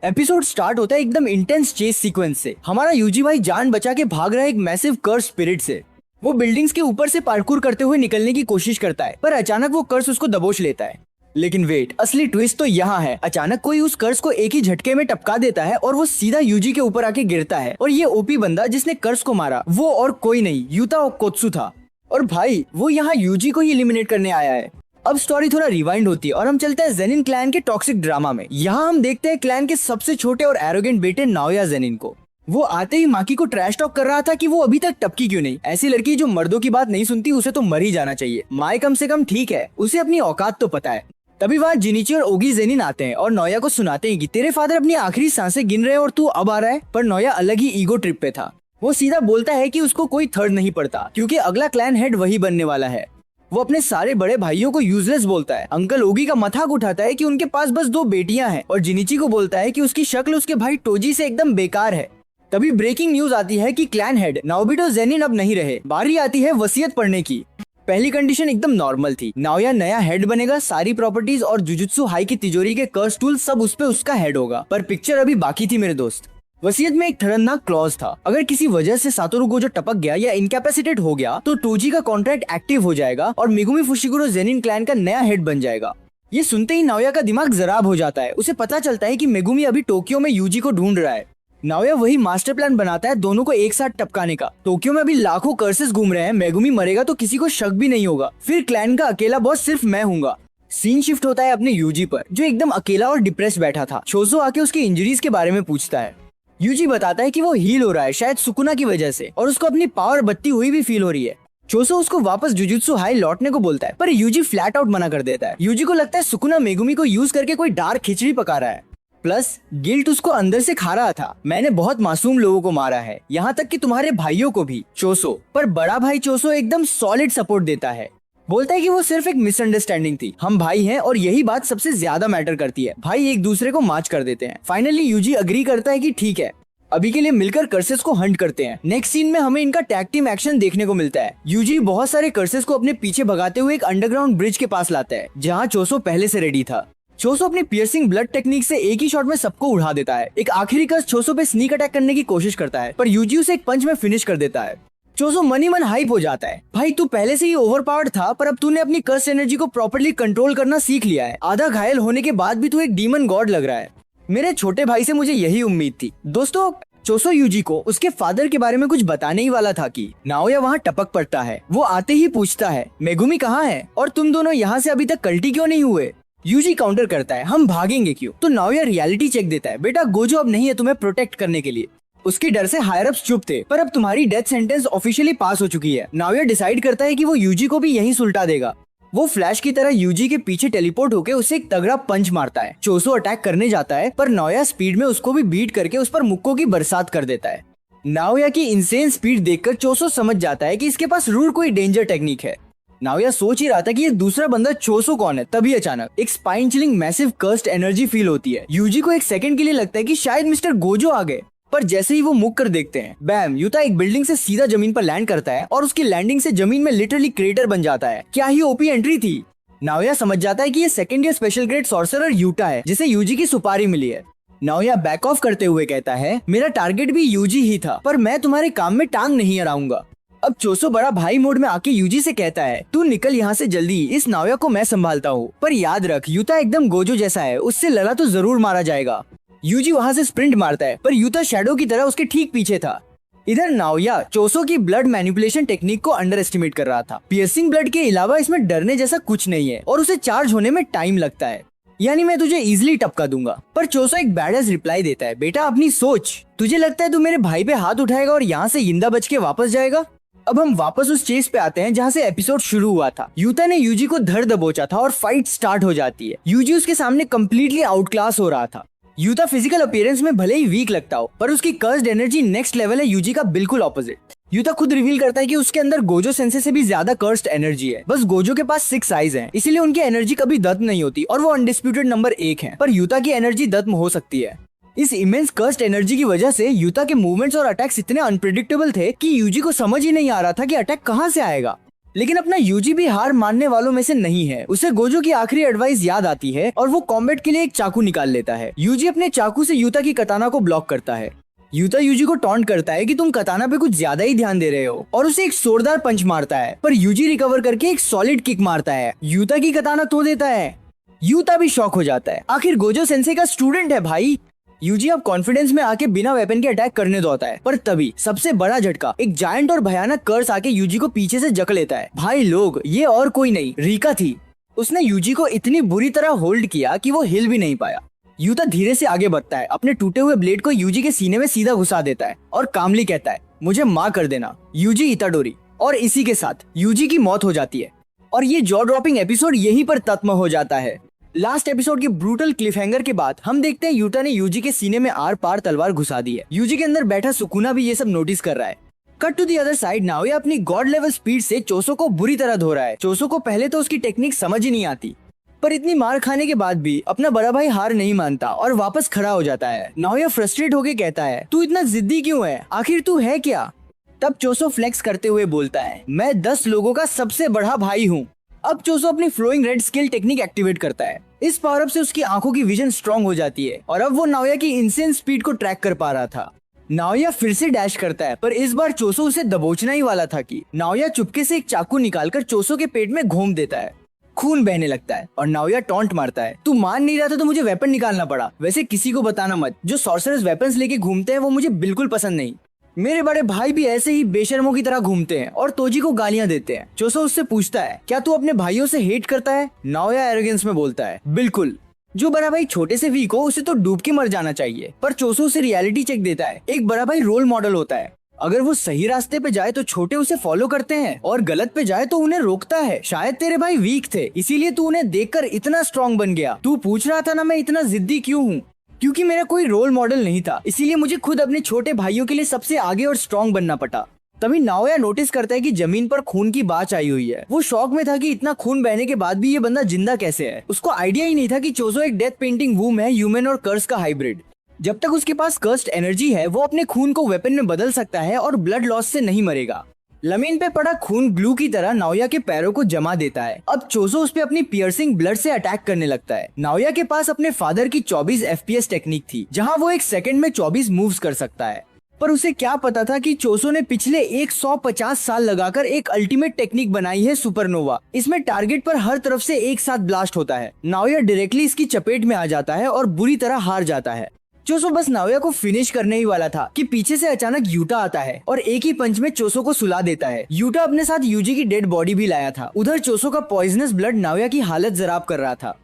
Episode start होता है एकदम इंटेंस चेस सीक्वेंस से। हमारा यूजी भाई जान बचा के भाग रहा है एक मैसिव कर्स स्पिरिट से। वो बिल्डिंग्स के ऊपर से पार्कूर करते हुए निकलने की कोशिश करता है, पर अचानक वो कर्स उसको दबोच लेता है। लेकिन वेट, असली ट्विस्ट तो यहाँ है। अचानक कोई उस कर्स को एक ही झटके में टपका देता है और वो सीधा यूजी के ऊपर आके गिरता है। और ये ओपी बंदा जिसने कर्स को मारा वो और कोई नहीं, यूता ओकोत्सु था। और भाई वो यहाँ यूजी को ही एलिमिनेट करने आया है। अब स्टोरी थोड़ा रिवाइंड होती है और हम चलते हैं जेनिन क्लैन के टॉक्सिक ड्रामा में। यहाँ हम देखते हैं क्लैन के सबसे छोटे और एरोगेंट बेटे नाओया जेनिन को। वो आते ही माकी को ट्रैश टॉक कर रहा था कि वो अभी तक टपकी क्यों नहीं। ऐसी लड़की जो मर्दों की बात नहीं सुनती उसे तो मर ही जाना चाहिए। माई कम से कम ठीक है, उसे अपनी औकात तो पता है। तभी वहाँ जिनिची और ओगी जेनिन आते हैं और नोया को सुनाते हैं कि तेरे फादर अपनी आखिरी सांसें गिन रहे हैं और तू अब आ रहा है। पर नोया अलग ही ईगो ट्रिप पे था। वो सीधा बोलता है कि उसको कोई थर्ड नहीं पड़ता क्योंकि अगला क्लैन हेड वही बनने वाला है। वो अपने सारे बड़े भाइयों को यूजलेस बोलता है। अंकल ओगी का मजाक उठाता है कि उनके पास बस 2 बेटियां हैं और जिनिची को बोलता है कि उसकी शक्ल उसके भाई टोजी से एकदम बेकार है। तभी ब्रेकिंग न्यूज आती है कि क्लैन हेड नाओबिटो जेनिन अब नहीं रहे। बारी आती है वसीयत पढ़ने की। पहली कंडीशन एकदम नॉर्मल थी, नाओया नया हेड बनेगा, सारी प्रॉपर्टीज और जुजुत्सु हाई की तिजोरी के कर्स टूल सब उस पे उसका हेड होगा। पर पिक्चर अभी बाकी थी मेरे दोस्त। वसीयत में एक खतरनाक क्लॉज था, अगर किसी वजह से सातोरु गोजो टपक गया या इनकैपेसिटेट हो गया तो टोजी का कॉन्ट्रैक्ट एक्टिव हो जाएगा और मिगुमी फुशिगुरो जेनिन क्लैन का नया हेड बन जाएगा। ये सुनते ही नाओया का दिमाग जराब हो जाता है। उसे पता चलता है कि मिगुमी अभी टोक्यो में यूजी को ढूंढ रहा है। नाओया वही मास्टर प्लान बनाता है दोनों को एक साथ टपकाने का। टोक्यो में अभी लाखों कर्सेस घूम रहे हैं। मेगुमी मरेगा तो किसी को शक भी नहीं होगा। फिर क्लैन का अकेला बॉस सिर्फ मैं हूँगा। सीन शिफ्ट होता है अपने यूजी पर, जो एकदम अकेला और डिप्रेस बैठा था। चोजो आके उसकी इंजरीज के बारे में पूछता है। यूजी बताता है कि वो हील हो रहा है, शायद सुकुना की वजह से, और उसको अपनी पावर बढ़ती हुई भी फील हो रही है। चोसो उसको वापस जुजुत्सु हाई लौटने को बोलता है, पर यूजी फ्लैट आउट मना कर देता है। यूजी को लगता है सुकुना मेगुमी को यूज करके कोई डार्क खिचड़ी पका रहा है। प्लस गिल्ट उसको अंदर से खा रहा था। मैंने बहुत मासूम लोगों को मारा है, यहाँ तक कि तुम्हारे भाइयों को भी, चोसो। पर बड़ा भाई चोसो एकदम सॉलिड सपोर्ट देता है। बोलता है कि वो सिर्फ एक मिसअंडरस्टैंडिंग थी, हम भाई हैं और यही बात सबसे ज्यादा मैटर करती है। भाई एक दूसरे को मार्च कर देते हैं। फाइनली यूजी अग्री करता है कि ठीक है, अभी के लिए मिलकर कर्सेस को हंट करते हैं। नेक्स्ट सीन में हमें इनका टैग टीम एक्शन देखने को मिलता है। यूजी बहुत सारे कर्सेस को अपने पीछे भगाते हुए एक अंडरग्राउंड ब्रिज के पास लाता है, जहाँ चोसो पहले से रेडी था। चोसो अपनी पियर्सिंग ब्लड टेक्निक से एक ही शॉट में सबको उड़ा देता है। एक आखिरी कर्स चोसो पे स्नीक अटैक करने की कोशिश करता है, पर यूजी उसे एक पंच में फिनिश कर देता है। चोसो मन ही मन हाइप हो जाता है। भाई तू पहले से ही ओवरपावर्ड था, पर अब तूने अपनी कर्स एनर्जी को प्रॉपर्ली कंट्रोल करना सीख लिया है। आधा घायल होने के बाद भी तू एक डीमन गॉड लग रहा है। मेरे छोटे भाई से मुझे यही उम्मीद थी। दोस्तों, चोसो यूजी को उसके फादर के बारे में कुछ बताने ही वाला था कि नाओया वहाँ टपक पड़ता है। वो आते ही पूछता है, मेगुमी कहाँ है और तुम दोनों यहाँ से अभी तक कल्टी क्यों नहीं हुए। यूजी काउंटर करता है, हम भागेंगे क्यों। तो नाओया रियलिटी चेक देता है, बेटा गोजो अब नहीं है तुम्हें प्रोटेक्ट करने के लिए। उसके डर से हायर अप्स चुप थे, पर अब तुम्हारी डेथ सेंटेंस ऑफिशियली पास हो चुकी है। नाओया डिसाइड करता है कि वो यूजी को भी यहीं सुलटा देगा। वो फ्लैश की तरह यूजी के पीछे टेलीपोर्ट होकर उसे एक तगड़ा पंच मारता है। चोसो अटैक करने जाता है, पर नाओया स्पीड में उसको भी बीट करके उस पर मुक्कों की बरसात कर देता है। नाओया की इंसेन स्पीड देखकर चोसो समझ जाता है कि इसके पास रूड कोई डेंजर टेक्निक है। नाओया सोच ही रहा था कि ये दूसरा बंदा चोसो कौन है, तभी अचानक एक spine chilling massive cursed energy feel होती है। यूजी को एक सेकंड के लिए लगता है कि शायद मिस्टर गोजो आ गए, पर जैसे ही वो मुक कर देखते हैं, बैम, यूता एक बिल्डिंग से सीधा जमीन पर लैंड करता है और उसकी लैंडिंग से जमीन में लिटरली क्रेटर बन जाता है। क्या ही ओपी एंट्री थी। नाओया समझ जाता है कि ये second year special grade sorcerer Utah है, जिसे यूजी की सुपारी मिली है। नाओया बैक ऑफ करते हुए कहता है, मेरा टारगेट भी यूजी ही था, पर मैं तुम्हारे काम में टांग नहीं अड़ाऊंगा। अब चोसो बड़ा भाई मोड में आके यूजी से कहता है, तू निकल यहाँ से जल्दी, इस नाओया को मैं संभालता हूँ। पर याद रख, यूता एकदम गोजो जैसा है, उससे लड़ा तो जरूर मारा जाएगा। यूजी वहाँ से स्प्रिंट मारता है, पर यूता शैडो की तरह उसके ठीक पीछे था। इधर नाओया चोसो की ब्लड मैनिपुलेशन टेक्निक को अंडर एस्टिमेट कर रहा था। पियर्सिंग ब्लड के अलावा इसमें डरने जैसा कुछ नहीं है और उसे चार्ज होने में टाइम लगता है, यानी मैं तुझे इजिली टपका दूंगा। पर चोसो एक बैडएस रिप्लाई देता है, बेटा अपनी सोच, तुझे लगता है तू मेरे भाई पे हाथ उठाएगा और यहाँ से जिंदा बच के वापस जाएगा। अब हम वापस उस चेस पे आते हैं जहाँ से एपिसोड शुरू हुआ था। यूता ने यूजी को धर दबोचा था और फाइट स्टार्ट हो जाती है। यूजी उसके सामने कम्प्लीटली आउट क्लास हो रहा था। यूता फिजिकल अपीयरेंस में भले ही वीक लगता हो, पर उसकी कर्स्ड एनर्जी नेक्स्ट लेवल है, यूजी का बिल्कुल ऑपोजिट। यूता खुद रिवील करता है कि उसके अंदर गोजो सेंसे से भी ज्यादा कर्स्ड एनर्जी है। बस गोजो के पास 6 आइज हैं, इसीलिए उनकी एनर्जी कभी दत्म नहीं होती और वो अनडिस्प्यूटेड नंबर 1 है। पर यूता की एनर्जी दत्म हो सकती है। इस इमेंस कर्स्ड एनर्जी की वजह से यूता के मूवमेंट्स और अटैक्स इतने अनप्रेडिक्टेबल थे कि यूजी को समझ ही नहीं आ रहा था कि अटैक कहाँ से आएगा। लेकिन अपना यूजी भी हार मानने वालों में से नहीं है। उसे गोजो की आखिरी एडवाइस याद आती है और वो कॉम्बैट के लिए एक चाकू निकाल लेता है। यूजी अपने चाकू से यूता की कताना को ब्लॉक करता है। यूता यूजी को टॉन्ट करता है कि तुम कताना पे कुछ ज्यादा ही ध्यान दे रहे हो और उसे एक जोरदार पंच मारता है, पर यूजी रिकवर करके एक सॉलिड किक मारता है, यूता की कताना तोड़ देता है। यूता भी शॉक हो जाता है, आखिर गोजो सेंसे का स्टूडेंट है भाई। यूजी अब कॉन्फिडेंस में आके बिना वेपन के अटैक करने दो आता है, पर तभी सबसे बड़ा झटका, एक जायंट और भयानक कर्स आके यूजी को पीछे से जकड़ लेता है। भाई लोग, ये और कोई नहीं, रीका थी। उसने यूजी को इतनी बुरी तरह होल्ड किया कि वो हिल भी नहीं पाया। यूता धीरे से आगे बढ़ता है, अपने टूटे हुए ब्लेड को यूजी के सीने में सीधा घुसा देता है और कामली कहता है, मुझे माँ कर देना यूजी इताडोरी। और इसी के साथ यूजी की मौत हो जाती है और ये जॉ ड्रॉपिंग एपिसोड यहीं पर खत्म हो जाता है। लास्ट एपिसोड की ब्रूटल क्लिफहैंगर के बाद हम देखते हैं यूता ने यूजी के सीने में आर पार तलवार घुसा दी है। यूजी के अंदर बैठा सुकुना भी ये सब नोटिस कर रहा है। Cut to the other side, Naoya अपनी गॉड लेवल स्पीड से चोसो को बुरी तरह धो रहा है। चोसो को पहले तो उसकी टेक्निक समझ ही नहीं आती, पर इतनी मार खाने के बाद भी अपना बड़ा भाई हार नहीं मानता और वापस खड़ा हो जाता है। नाओया फ्रस्ट्रेट होके कहता है, तू इतना जिद्दी क्यों है, आखिर तू है क्या? तब चोसो फ्लेक्स करते हुए बोलता है, मैं 10 लोगों का सबसे बड़ा भाई हूँ। अब चोसो अपनी flowing red skill technique activate करता है। इस पावर अप से उसकी आंखों की विजन स्ट्रॉन्ग हो जाती है और अब वो नाओया की इंसेन स्पीड को ट्रैक कर पा रहा था। नाओया फिर से डैश करता है, पर इस बार चोसो उसे दबोचना ही वाला था कि नाओया चुपके से एक चाकू निकालकर चोसो के पेट में घोंप देता है। खून बहने लगता है और नाओया टॉन्ट मारता है, तू मान नहीं रहा था तो मुझे वेपन निकालना पड़ा। वैसे किसी को बताना मत, जो सॉर्सरर्स वेपन्स लेके घूमते हैं वो मुझे बिल्कुल पसंद नहीं। मेरे बड़े भाई भी ऐसे ही बेशर्मों की तरह घूमते हैं और तोजी को गालियां देते हैं। चोसो उससे पूछता है, क्या तू अपने भाइयों से हेट करता है? नाओया एरोगेंस में बोलता है, बिल्कुल। जो बड़ा भाई छोटे से वीक हो उसे तो डूब के मर जाना चाहिए। पर चोसो उसे रियलिटी चेक देता है, एक बड़ा भाई रोल मॉडल होता है। अगर वो सही रास्ते पे जाए तो छोटे उसे फॉलो करते हैं और गलत पे जाए तो उन्हें रोकता है। शायद तेरे भाई वीक थे, इसीलिए तू उन्हें देखकर इतना स्ट्रॉन्ग बन गया। तू पूछ रहा था ना मैं इतना जिद्दी क्यों हूँ? क्योंकि मेरा कोई रोल मॉडल नहीं था, इसीलिए मुझे खुद अपने छोटे भाइयों के लिए सबसे आगे और स्ट्रॉन्ग बनना पड़ा। तभी नाओया नोटिस करता है कि जमीन पर खून की बाच आई हुई है। वो शॉक में था कि इतना खून बहने के बाद भी ये बंदा जिंदा कैसे है। उसको आइडिया ही नहीं था कि चोसो एक डेथ पेंटिंग वूम है, ह्यूमन और कर्स का हाइब्रिड। जब तक उसके पास कर्स्ड एनर्जी है वो अपने खून को वेपन में बदल सकता है और ब्लड लॉस से नहीं मरेगा। जमीन पे पड़ा खून ग्लू की तरह नाओया के पैरों को जमा देता है। अब चोसो उस पे अपनी पियर्सिंग ब्लड से अटैक करने लगता है। नाओया के पास अपने फादर की 24 FPS टेक्निक थी, जहां वो एक सेकंड में 24 मूव्स कर सकता है। पर उसे क्या पता था कि चोसो ने पिछले 150 साल लगाकर एक अल्टीमेट टेक्निक बनाई है, सुपरनोवा। इसमें टारगेट पर हर तरफ से एक साथ ब्लास्ट होता है। नाओया डायरेक्टली इसकी चपेट में आ जाता है और बुरी तरह हार जाता है। चोसो बस नाओया को फिनिश करने ही वाला था कि पीछे से अचानक यूटा आता है और एक ही पंच में चोसो को सुला देता है। यूटा अपने साथ यूजी की डेड बॉडी भी लाया था। उधर चोसो का पॉइजनस ब्लड नाओया की हालत जराब कर रहा था।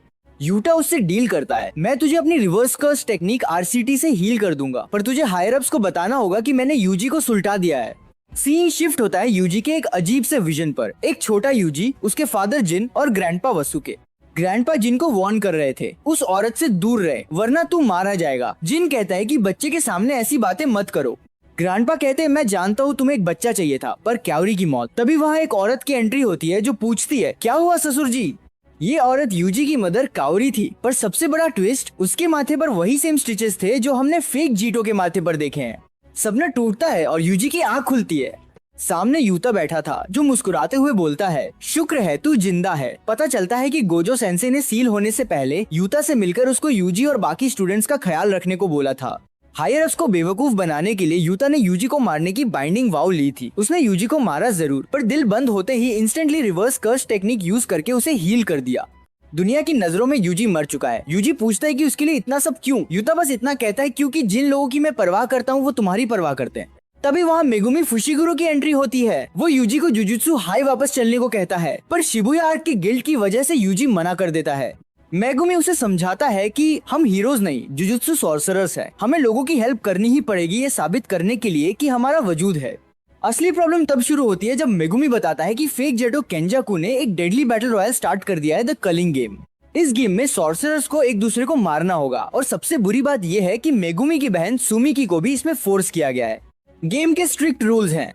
यूटा उससे डील करता है, मैं तुझे अपनी रिवर्स कर्स टेक्निक RCT से हील कर दूंगा, पर तुझे हायर अप्स को बताना होगा कि मैंने यूजी को सुलटा दिया है। सीन शिफ्ट होता है यूजी के एक अजीब से विजन पर। एक छोटा यूजी, उसके फादर जिन और ग्रैंडपा वसुके। ग्रैंडपा जिन को वार्न कर रहे थे, उस औरत से दूर रहे वरना तू मारा जाएगा। जिन कहता है कि बच्चे के सामने ऐसी बातें मत करो। ग्रैंडपा कहते हैं, मैं जानता हूँ तुम्हें एक बच्चा चाहिए था, पर क्यावरी की मौत। तभी वहाँ एक औरत की एंट्री होती है जो पूछती है, क्या हुआ ससुर जी? ये औरत यूजी की मदर काओरी थी, पर सबसे बड़ा ट्विस्ट, उसके माथे पर वही सेम स्टिचेस थे जो हमने फेक जीटो के माथे पर देखे हैं। सपना टूटता है और यूजी की आंख खुलती है। सामने यूता बैठा था जो मुस्कुराते हुए बोलता है, शुक्र है तू जिंदा है। पता चलता है कि गोजो सेंसे ने सील होने से पहले यूता से मिलकर उसको यूजी और बाकी स्टूडेंट्स का ख्याल रखने को बोला था। हायर अप्स को बेवकूफ बनाने के लिए यूता ने यूजी को मारने की बाइंडिंग वाव ली थी। उसने यूजी को मारा जरूर, पर दिल बंद होते ही instantly reverse curse technique use करके उसे हील कर दिया। दुनिया की नजरों में यूजी मर चुका है। यूजी पूछता है कि उसके लिए इतना सब क्यों? यूता बस इतना कहता है, क्योंकि जिन लोगों की मैं परवाह करता हूँ वो तुम्हारी परवाह करते हैं। तभी वहाँ मेगुमी फुशिगुरो की एंट्री होती है। वो यूजी को जुजुत्सु हाई वापस चलने को कहता है, पर शिबुया आर्क की गिल्ट की वजह से यूजी मना कर देता है। मेगुमी उसे समझाता है कि हम हीरोज नहीं, जुजुत्सु सॉर्सरर्स हैं। हमें लोगों की हेल्प करनी ही पड़ेगी, ये साबित करने के लिए कि हमारा वजूद है। असली प्रॉब्लम तब शुरू होती है जब मेगुमी बताता है कि फेक जेटो केंजाकू ने एक डेडली बैटल रॉयल स्टार्ट कर दिया है, द कलिंग गेम। इस गेम में सॉर्सरर्स को एक दूसरे को मारना होगा और सबसे बुरी बात यह है कि मेगुमी की बहन सुमिकी को भी इसमें फोर्स किया गया है। गेम के स्ट्रिक्ट रूल्स हैं।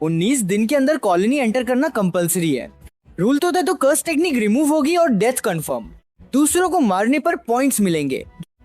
19 दिन के अंदर कॉलोनी एंटर करना कंपलसरी है। रूल तोड़े तो कर्स टेक्निक रिमूव होगी और डेथ कंफर्म। दूसरों को मारने पर पॉइंट्स मिलेंगे।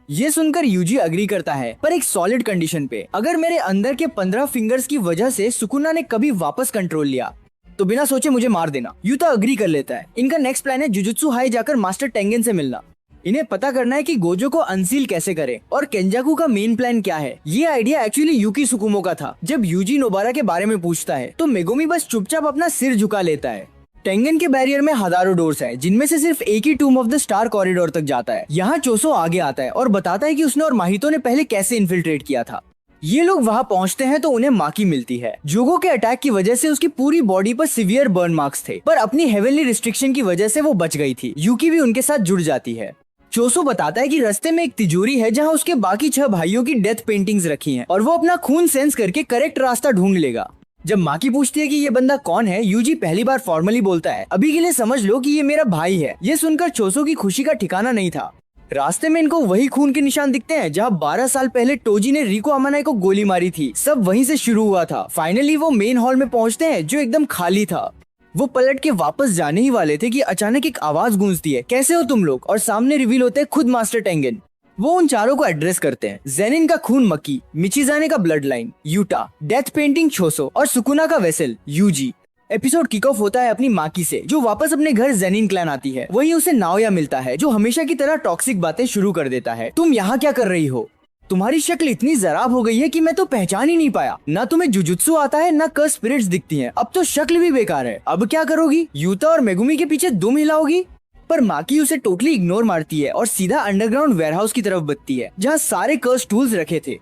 ये सुनकर यूजी अग्री करता है, पर एक सॉलिड कंडीशन पे, अगर मेरे अंदर के 15 फिंगर्स की वजह से सुकुना ने कभी वापस कंट्रोल लिया। तो बिना सोचे मुझे मार देना। यूता अग्री कर लेता है। इनका नेक्स्ट प्लान है जुजुत्सु हाई जाकर मास्टर टेंगन से मिलना। इन्हें पता करना है कि गोजो को अनसील कैसे करें और केंजाकू का मेन प्लान क्या है। ये आइडिया एक्चुअली यूकी सुकुमो का था। जब यूजी नोबारा के बारे में पूछता है तो मेगुमी बस चुपचाप अपना सिर झुका लेता है। टेंगन के बैरियर में हजारों डोर्स है, जिनमें से सिर्फ एक ही tomb of the star corridor तक जाता है। यहाँ चोसो आगे आता है और बताता है कि उसने और माहितो ने पहले कैसे इन्फिल्ट्रेट किया था। ये लोग वहाँ पहुँचते हैं तो उन्हें माकी मिलती है। जुगो के अटैक की वजह से उसकी पूरी बॉडी पर सिवियर बर्न मार्क्स थे, पर अपनी हेवनली रिस्ट्रिक्शन की वजह से वो बच गई थी। यूकी भी उनके साथ जुड़ जाती है। चोसो बताता है कि रास्ते में एक तिजोरी है जहाँ उसके बाकी 6 भाइयों की डेथ पेंटिंग्स रखी हैं और वो अपना खून सेंस करके करेक्ट रास्ता ढूंढ लेगा। जब माकी पूछती है कि ये बंदा कौन है, यूजी पहली बार फॉर्मली बोलता है, अभी के लिए समझ लो कि ये मेरा भाई है। ये सुनकर चोसो की खुशी का ठिकाना नहीं था। रास्ते में इनको वही खून के निशान दिखते हैं जहाँ 12 साल पहले टोजी ने रिको अमानाई को गोली मारी थी। सब वहीं से शुरू हुआ था। फाइनली वो मेन हॉल में पहुँचते हैं जो एकदम खाली था। वो पलट के वापस जाने ही वाले थे कि अचानक एक आवाज गूंजती है, कैसे हो तुम लोग, और सामने रिवील होते हैं खुद मास्टर टेंगन। वो उन चारों को एड्रेस करते हैं। जेनिन का खून मकी, मिचिजाने का blood line Yuta, death painting Choso और सुकुना का vessel Yuji. Episode kick off होता है अपनी माकी से, जो वापस अपने घर जेनिन क्लैन आती है। वहीं उसे नाओया मिलता है, जो हमेशा की तरह टॉक्सिक बातें शुरू कर देता है। तुम यहाँ क्या कर रही हो? तुम्हारी शक्ल इतनी जराब हो गई है कि मैं तो पहचान ही नहीं पाया। ना तुम्हें जुजुत्सु आता है, ना कर्स स्पिरिट्स दिखती हैं। अब तो शक्ल भी बेकार है। अब क्या करोगी? यूता और मेगुमी के पीछे दुम हिलाओगी? पर माकी उसे टोटली इग्नोर मारती है और सीधा अंडरग्राउंड वेयरहाउस की तरफ बढ़ती है, जहाँ सारे कर्स टूल्स रखे थे।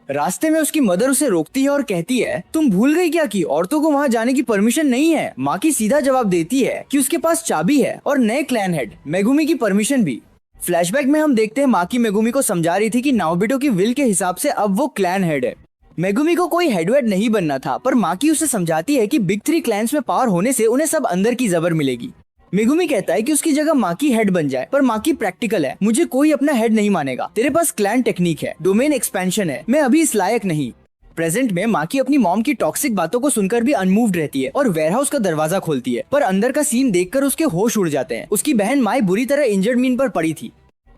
रास्ते में उसकी मदर उसे रोकती है और कहती है, तुम भूल गई क्या कि औरतों को वहाँ जाने की परमिशन नहीं है। माकी सीधा जवाब देती है कि उसके पास चाबी है और नए क्लैन हेड मेगुमी की परमिशन भी। फ्लैशबैक में हम देखते हैं माकी मेगुमी को समझा रही थी कि नाओबिटो की विल के हिसाब से अब वो क्लैन हेड है। मेगुमी को कोई हेडवेड नहीं बनना था, पर माकी उसे समझाती है कि बिग 3 क्लैंस में पावर होने से उन्हें सब अंदर की जबर मिलेगी। मेगुमी कहता है कि उसकी जगह माकी हेड बन जाए, पर माकी प्रैक्टिकल है। मुझे कोई अपना हेड नहीं मानेगा। तेरे पास क्लैन टेक्निक है, डोमेन एक्सपेंशन है, मैं अभी इस लायक नहीं। प्रेजेंट में माकी अपनी मॉम की टॉक्सिक बातों को सुनकर भी अनमूव्ड रहती है और वेयरहाउस का दरवाजा खोलती है, पर अंदर का सीन देखकर उसके होश उड़ जाते हैं। उसकी बहन माई बुरी तरह इंजर्ड मीन पर पड़ी थी।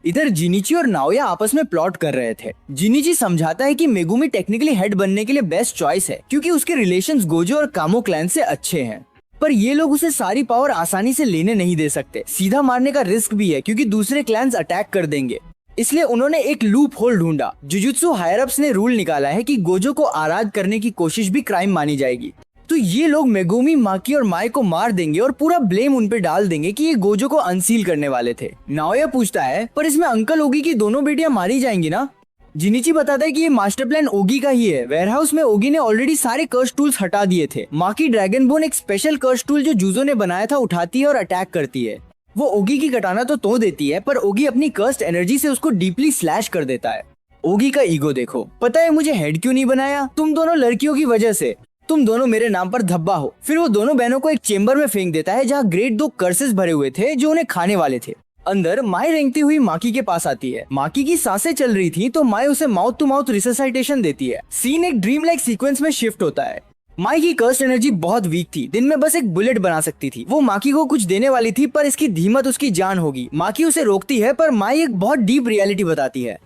इधर जिनिची और नाओया आपस में प्लॉट कर रहे थे। जिनिची समझाता है कि मेगुमी टेक्निकली हेड बनने के लिए बेस्ट चॉइस है, क्योंकि उसके रिलेशंस गोजो और कामो क्लैन से अच्छे हैं। पर ये लोग उसे सारी पावर आसानी से लेने नहीं दे सकते। सीधा मारने का रिस्क भी है, क्योंकि दूसरे क्लैंस अटैक कर देंगे। इसलिए उन्होंने एक लूप होल ढूंढा। जुजुत्सु हायर अप्स ने रूल निकाला है कि गोजो को आराध करने की कोशिश भी क्राइम मानी जाएगी। तो ये लोग मेगुमी, माकी और माई को मार देंगे और पूरा ब्लेम उन पे डाल देंगे कि ये गोजो को अनसील करने वाले थे। नाओया पूछता है, पर इसमें अंकल ओगी की दोनों बेटियां मारी जाएंगी ना? जिनिची बताता है कि ये मास्टर प्लान ओगी का ही है। वेयरहाउस में ओगी ने ऑलरेडी सारे कर्स टूल्स हटा दिए थे। माकी ड्रैगन बोन एक स्पेशल कर्स टूल जो जूजो ने बनाया था उठाती है और अटैक करती है। वो ओगी की कटाना तो तोड़ देती है, पर ओगी अपनी कर्स्ड एनर्जी से उसको डीपली स्लैश कर देता है। ओगी का ईगो देखो। पता है मुझे हेड क्यों नहीं बनाया? तुम दोनों लड़कियों की वजह से। तुम दोनों मेरे नाम पर धब्बा हो। फिर वो दोनों बहनों को एक चेंबर में फेंक देता है, जहाँ ग्रेट 2 कर्सेस भरे हुए थे जो उन्हें खाने वाले थे। अंदर माई रेंगती हुई माकी के पास आती है। माकी की सांसें चल रही थी तो माई उसे माउथ टू माउथ रिससाइटेशन देती है। सीन एक ड्रीम लाइक सीक्वेंस में शिफ्ट होता है। माई की कर्स्ट एनर्जी बहुत वीक थी, दिन में बस एक बुलेट बना सकती थी। वो माकी को कुछ देने वाली थी, पर इसकी धीमत उसकी जान होगी। माकी उसे रोकती है, पर माई एक बहुत डीप रियलिटी बताती है।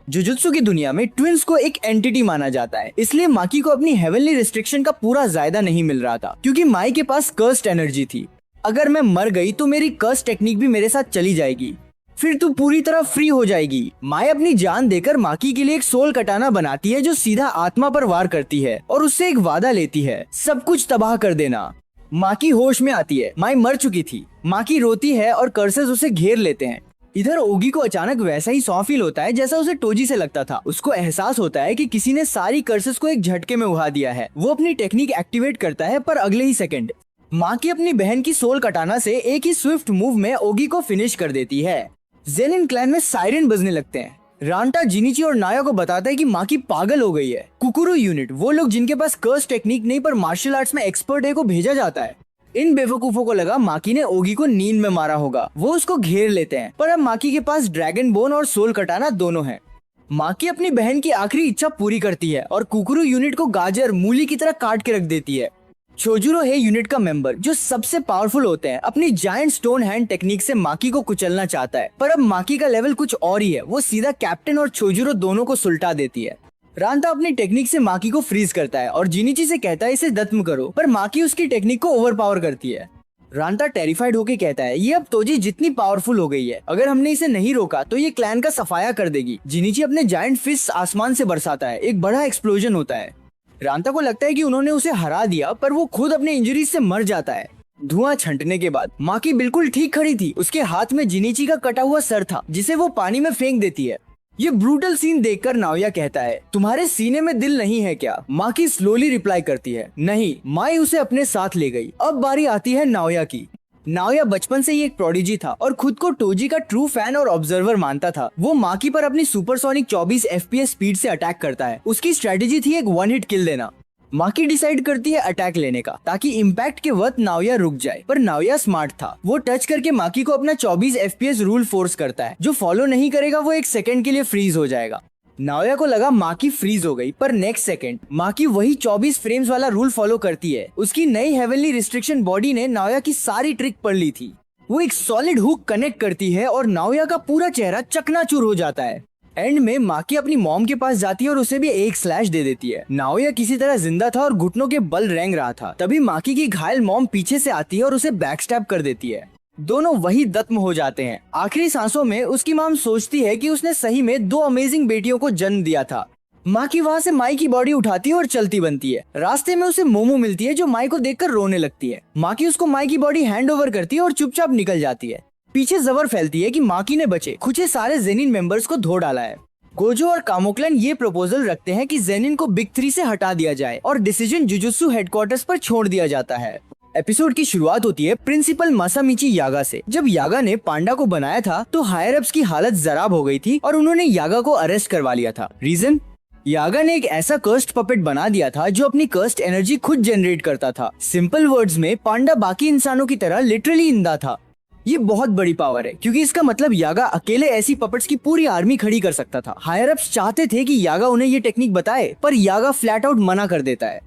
जुजुत्सु की दुनिया में ट्विंस को एक एंटिटी माना जाता है, इसलिए माकी को अपनी हेवनली रिस्ट्रिक्शन का पूरा जायदा नहीं मिल रहा था, क्योंकि माई के पास कर्स्ड एनर्जी थी। अगर मैं मर गई तो मेरी कर्स टेक्निक भी मेरे साथ चली जाएगी, फिर तू पूरी तरह फ्री हो जाएगी। माई अपनी जान देकर माकी के लिए एक सोल कटाना बनाती है जो सीधा आत्मा पर वार करती है और उससे एक वादा लेती है, सब कुछ तबाह कर देना। माकी होश में आती है। माई मर चुकी थी। माकी रोती है और कर्सेस उसे घेर लेते हैं। इधर ओगी को अचानक वैसा ही सौ फील होता है जैसा उसे टोजी से लगता था। उसको एहसास होता है कि किसी ने सारी कर्सेस को एक झटके में उड़ा दिया है। वो अपनी टेक्निक एक्टिवेट करता है, पर अगले ही सेकंड माकी अपनी बहन की सोल कटाना से एक ही स्विफ्ट मूव में ओगी को फिनिश कर देती है। जेनिन क्लैन में सायरन बजने लगते हैं। रांटा जिनिची और नाया को बताता है कि माकी पागल हो गई है। कुकुरु यूनिट, वो लोग जिनके पास कर्स टेक्निक नहीं पर मार्शल आर्ट्स में एक्सपर्ट है, को भेजा जाता है। इन बेवकूफों को लगा माकी ने ओगी को नींद में मारा होगा। वो उसको घेर लेते हैं, पर अब माकी के पास ड्रैगन बोन और सोल कटाना दोनों है। माकी अपनी बहन की आखिरी इच्छा पूरी करती है और कुकुरु यूनिट को गाजर मूली की तरह काट के रख देती है। छोजुरो है यूनिट का मेंबर जो सबसे पावरफुल होते हैं। अपनी जायंट स्टोन हैंड टेक्निक से माकी को कुचलना चाहता है, पर अब माकी का लेवल कुछ और ही है। वो सीधा कैप्टन और छोजुरो दोनों को सुलटा देती है। रांता अपनी टेक्निक से माकी को फ्रीज करता है और जिनिची से कहता है इसे दत्म करो, पर माकी उसकी टेक्निक को ओवरपावर करती है। रांता टेरिफाइड होके कहता है ये अब तोजी जितनी पावरफुल हो गई है, अगर हमने इसे नहीं रोका तो ये क्लैन का सफाया कर देगी। जिनिची अपने जायंट फिस्ट आसमान से बरसाता है, एक बड़ा एक्सप्लोजन होता है। रांता को लगता है कि उन्होंने उसे हरा दिया, पर वो खुद अपने इंजरीज से मर जाता है। धुआं छंटने के बाद माकी बिल्कुल ठीक खड़ी थी। उसके हाथ में जिनिची का कटा हुआ सर था जिसे वो पानी में फेंक देती है। ये ब्रूटल सीन देखकर नाओया कहता है तुम्हारे सीने में दिल नहीं है क्या? माकी स्लोली रिप्लाई करती है नहीं, माई उसे अपने साथ ले गई। अब बारी आती है नाओया की। नाओया बचपन से ही एक प्रोडिजी था और खुद को टोजी का ट्रू फैन और ऑब्जर्वर मानता था। वो माकी पर अपनी सुपरसोनिक 24 FPS स्पीड से अटैक करता है। उसकी स्ट्रेटेजी थी एक वन हिट किल देना। माकी डिसाइड करती है अटैक लेने का ताकि इम्पैक्ट के वक्त नाओया रुक जाए, पर नाओया स्मार्ट था। वो टच करके माकी को अपना 24 FPS रूल फोर्स करता है। जो फॉलो नहीं करेगा वो 1 सेकंड के लिए फ्रीज हो जाएगा। नाओया को लगा माकी फ्रीज हो गई, पर नेक्स्ट सेकंड माकी वही 24 फ्रेम्स वाला रूल फॉलो करती है। उसकी नई हेवनली रिस्ट्रिक्शन बॉडी ने नाओया की सारी ट्रिक पढ़ ली थी। वो एक सॉलिड हुक कनेक्ट करती है और नाओया का पूरा चेहरा चकनाचूर हो जाता है। एंड में माकी अपनी मॉम के पास जाती है और उसे भी एक स्लैश दे देती है। नाओया किसी तरह जिंदा था और घुटनों के बल रेंग रहा था। तभी माकी की घायल मॉम पीछे से आती है और उसे बैकस्टैब कर देती है। दोनों वही दत्म हो जाते हैं। आखिरी सांसों में उसकी मॉम सोचती है कि उसने सही में 2 अमेजिंग बेटियों को जन्म दिया था। माकी वहाँ से माई की बॉडी उठाती है और चलती बनती है। रास्ते में उसे मोमो मिलती है जो माई को देखकर रोने लगती है। माकी उसको माई की बॉडी हैंड ओवर करती है और चुपचाप निकल जाती है। पीछे जबर फैलती है कि माकी ने बचे खुचे सारे जेनिन मेंबर्स को धो डाला है। गोजो और कामोक्लन ये प्रपोजल रखते हैं कि जेनिन को बिग 3 से हटा दिया जाए और डिसीजन जुजुत्सु हेडक्वार्टर्स पर छोड़ दिया जाता है। एपिसोड की शुरुआत होती है प्रिंसिपल मासामिची यागा से। जब यागा ने पांडा को बनाया था तो हायर अप्स की हालत जराब हो गई थी और उन्होंने यागा को अरेस्ट करवा लिया था। रीजन, यागा ने एक ऐसा कर्स्ट पपेट बना दिया था जो अपनी कर्स्ट एनर्जी खुद जनरेट करता था। सिंपल वर्ड्स में पांडा बाकी इंसानों की तरह लिटरली इंदा था। ये बहुत बड़ी पावर है क्योंकि इसका मतलब यागा अकेले ऐसी पपेट्स की पूरी आर्मी खड़ी कर सकता था। हायर अप्स चाहते थे कि यागा उन्हें ये टेक्निक बताए, पर यागा फ्लैट आउट मना कर देता है।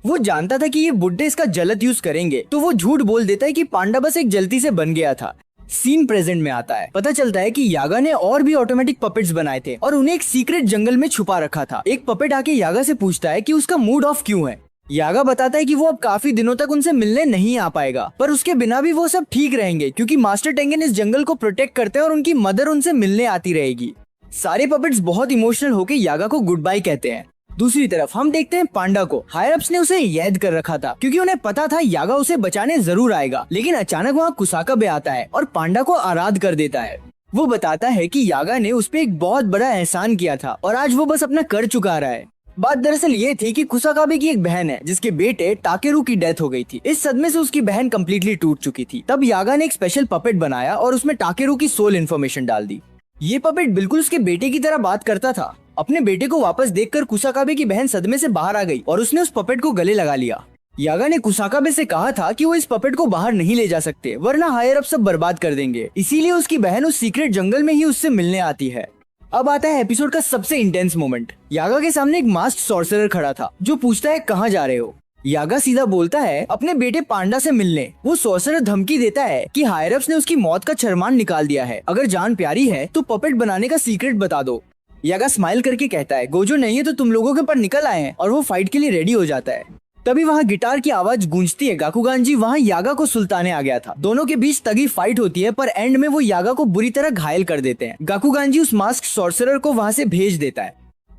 वो जानता था कि ये बुड्ढे इसका गलत यूज करेंगे, तो वो झूठ बोल देता है कि पांडा बस एक जल्दी से बन गया था। सीन प्रेजेंट में आता है। पता चलता है कि यागा ने और भी ऑटोमेटिक पपेट्स बनाए थे और उन्हें एक सीक्रेट जंगल में छुपा रखा था। एक पपेट आके यागा से पूछता है कि उसका मूड ऑफ क्यों है। यागा बताता है कि वो अब काफी दिनों तक उनसे मिलने नहीं आ पाएगा, पर उसके बिना भी वो सब ठीक रहेंगे क्योंकि मास्टर टेंगन इस जंगल को प्रोटेक्ट करते हैं और उनकी मदर उनसे मिलने आती रहेगी। सारे पपेट्स बहुत इमोशनल होकर यागा को गुड बाय कहते हैं। दूसरी तरफ हम देखते हैं पांडा को। हायर अप्स ने उसे याद कर रखा था क्योंकि उन्हें पता था यागा उसे बचाने जरूर आएगा, लेकिन अचानक वहाँ कुसाकाबे आता है और पांडा को आराध कर देता है। वो बताता है कि यागा ने उस पर एक बहुत बड़ा एहसान किया था और आज वो बस अपना कर चुका रहा है। बात दरअसल ये थी कि कुसाकाबे की एक बहन है जिसके बेटे टाकेरू की डेथ हो गई थी। इस सदमे से उसकी बहन कम्प्लीटली टूट चुकी थी। तब यागा ने एक स्पेशल पपेट बनाया और उसमें टाकेरू की सोल इन्फॉर्मेशन डाल दी। ये पपेट बिल्कुल उसके बेटे की तरह बात करता था। अपने बेटे को वापस देखकर कुसाकाबे की बहन सदमे से बाहर आ गई और उसने उस पपेट को गले लगा लिया। यागा ने कुसाकाबे से कहा था कि वो इस पपेट को बाहर नहीं ले जा सकते वरना हायर अप सब बर्बाद कर देंगे, इसीलिए उसकी बहन उस सीक्रेट जंगल में ही उससे मिलने आती है। अब आता है एपिसोड का सबसे इंटेंस मोमेंट। यागा के सामने एक मास्क्ड सॉर्सरर खड़ा था जो पूछता है कहाँ जा रहे हो। यागा सीधा बोलता है अपने बेटे पांडा से मिलने। वो सॉर्सरर धमकी देता है कि हायर अप्स ने उसकी मौत का छरमान निकाल दिया है, अगर जान प्यारी है तो पपेट बनाने का सीक्रेट बता दो। यागा स्माइल करके कहता है गोजो नहीं है तो तुम लोगों के पर निकल आए हैं, और वो फाइट के लिए रेडी हो जाता है। तभी वहाँ गिटार की आवाज गूंजती है। गाकुगान जी वहाँ यागा को सुल्ताने आ गया था। दोनों के बीच तगड़ी फाइट होती है, पर एंड में वो यागा को बुरी तरह घायल कर देते हैं। गाकुगान जी उस मास्क सॉर्सरर को वहाँ से भेज देता है।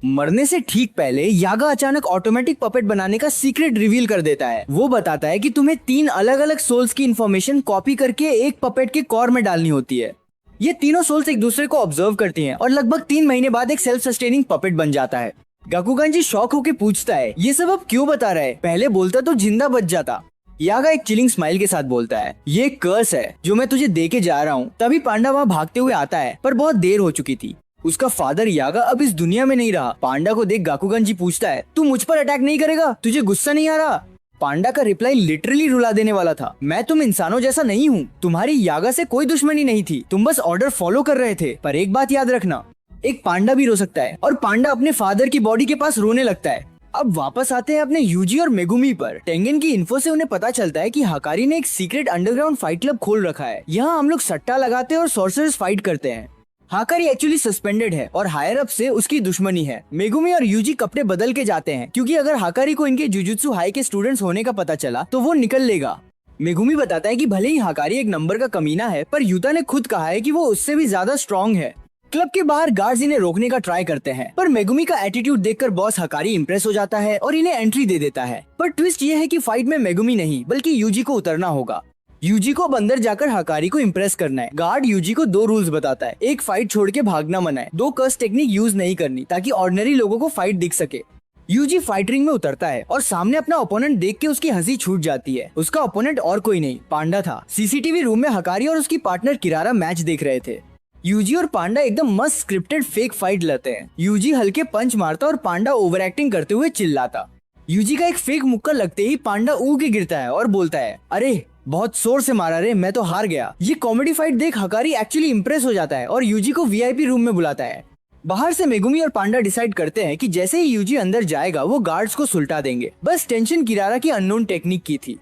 मरने से ठीक पहले यागा अचानक ऑटोमेटिक पपेट बनाने का सीक्रेट रिवील कर देता है। वो बताता है कि तुम्हें 3 अलग अलग सोल्स की इन्फॉर्मेशन कॉपी करके एक पपेट के कोर में डालनी होती है। ये तीनों सोल्स एक दूसरे को ऑब्जर्व करती हैं और लगभग 3 महीने बाद एक सेल्फ सस्टेनिंग पपेट बन जाता है। गाकुगान जी शॉक होके पूछता है ये सब अब क्यों बता रहा है, पहले बोलता तो जिंदा बच जाता। यागा एक चिलिंग स्माइल के साथ बोलता है ये एक कर्स है जो मैं तुझे दे के जा रहा हूँ। तभी पांडा वहाँ भागते हुए आता है, पर बहुत देर हो चुकी थी। उसका फादर यागा अब इस दुनिया में नहीं रहा। पांडा को देख गाकुगान जी पूछता है तू मुझ पर अटैक नहीं करेगा, तुझे गुस्सा नहीं आ रहा? पांडा का रिप्लाई लिटरली रुला देने वाला था। मैं तुम इंसानों जैसा नहीं हूँ, तुम्हारी यागा से कोई दुश्मनी नहीं थी, तुम बस ऑर्डर फॉलो कर रहे थे। पर एक बात याद रखना, एक पांडा भी रो सकता है। और पांडा अपने फादर की बॉडी के पास रोने लगता है। अब वापस आते हैं अपने यूजी और मेगुमी पर। टेंगन की इन्फो से उन्हें पता चलता है कि हकारी ने एक सीक्रेट अंडरग्राउंड फाइट क्लब खोल रखा है। यहाँ हम लोग सट्टा लगाते हैं और सॉर्सरर्स फाइट करते हैं। हाकारी एक्चुअली सस्पेंडेड है और हायर अप से उसकी दुश्मनी है। मेगुमी और यूजी कपड़े बदल के जाते हैं क्योंकि अगर हाकारी को इनके जुजुत्सु हाई के स्टूडेंट्स होने का पता चला तो वो निकल लेगा। मेगुमी बताता है कि भले ही हाकारी एक नंबर का कमीना है, पर यूता ने खुद कहा है कि वो उससे भी ज्यादा स्ट्रॉन्ग है। क्लब के बाहर गार्ड्स इन्हें रोकने का ट्राई करते हैं, पर मेगुमी का एटीट्यूड देखकर बॉस हाकारी इंप्रेस हो जाता है और इन्हें एंट्री दे देता है। पर ट्विस्ट ये है कि फाइट में मेगुमी नहीं बल्कि यूजी को उतरना होगा। यूजी को अब अंदर जाकर हाकारी को इम्प्रेस करना है। गार्ड यूजी को 2 रूल्स बताता है, एक फाइट छोड़ के भागना मना है, 2 कर्स टेक्निक यूज नहीं करनी ताकि ऑर्डिनरी लोगों को फाइट दिख सके। यूजी फाइट रिंग में उतरता है और सामने अपना ओपोनेंट देख के उसकी हंसी छूट जाती है। उसका ओपोनेंट और कोई नहीं, पांडा था। सीसीटीवी रूम में हाकारी और उसकी पार्टनर किरारा मैच देख रहे थे। यूजी और पांडा एकदम मस्त स्क्रिप्टेड फेक फाइट लेते हैं। यूजी हल्के पंच मारता और पांडा ओवर एक्टिंग करते हुए चिल्लाता। यूजी का एक फेक मुक्का लगते ही पांडा ऊ के गिरता है और बोलता है, अरे बहुत जोर से मारा रे, मैं तो हार गया। ये कॉमेडी फाइट देख हाकारी एक्चुअली इंप्रेस हो जाता है और यूजी को वीआईपी रूम में बुलाता है। बाहर से मेगुमी और पांडा डिसाइड करते हैं कि जैसे ही यूजी अंदर जाएगा वो गार्ड्स को सुलटा देंगे। बस टेंशन किरारा की अननोन टेक्निक की थी।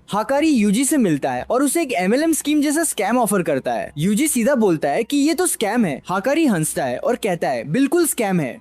हाकारी यूजी से मिलता है और उसे एक MLM स्कीम जैसा स्कैम ऑफर करता है। यूजी सीधा बोलता है कि ये तो स्कैम है। हाकारी हंसता है और कहता है, बिल्कुल स्कैम है।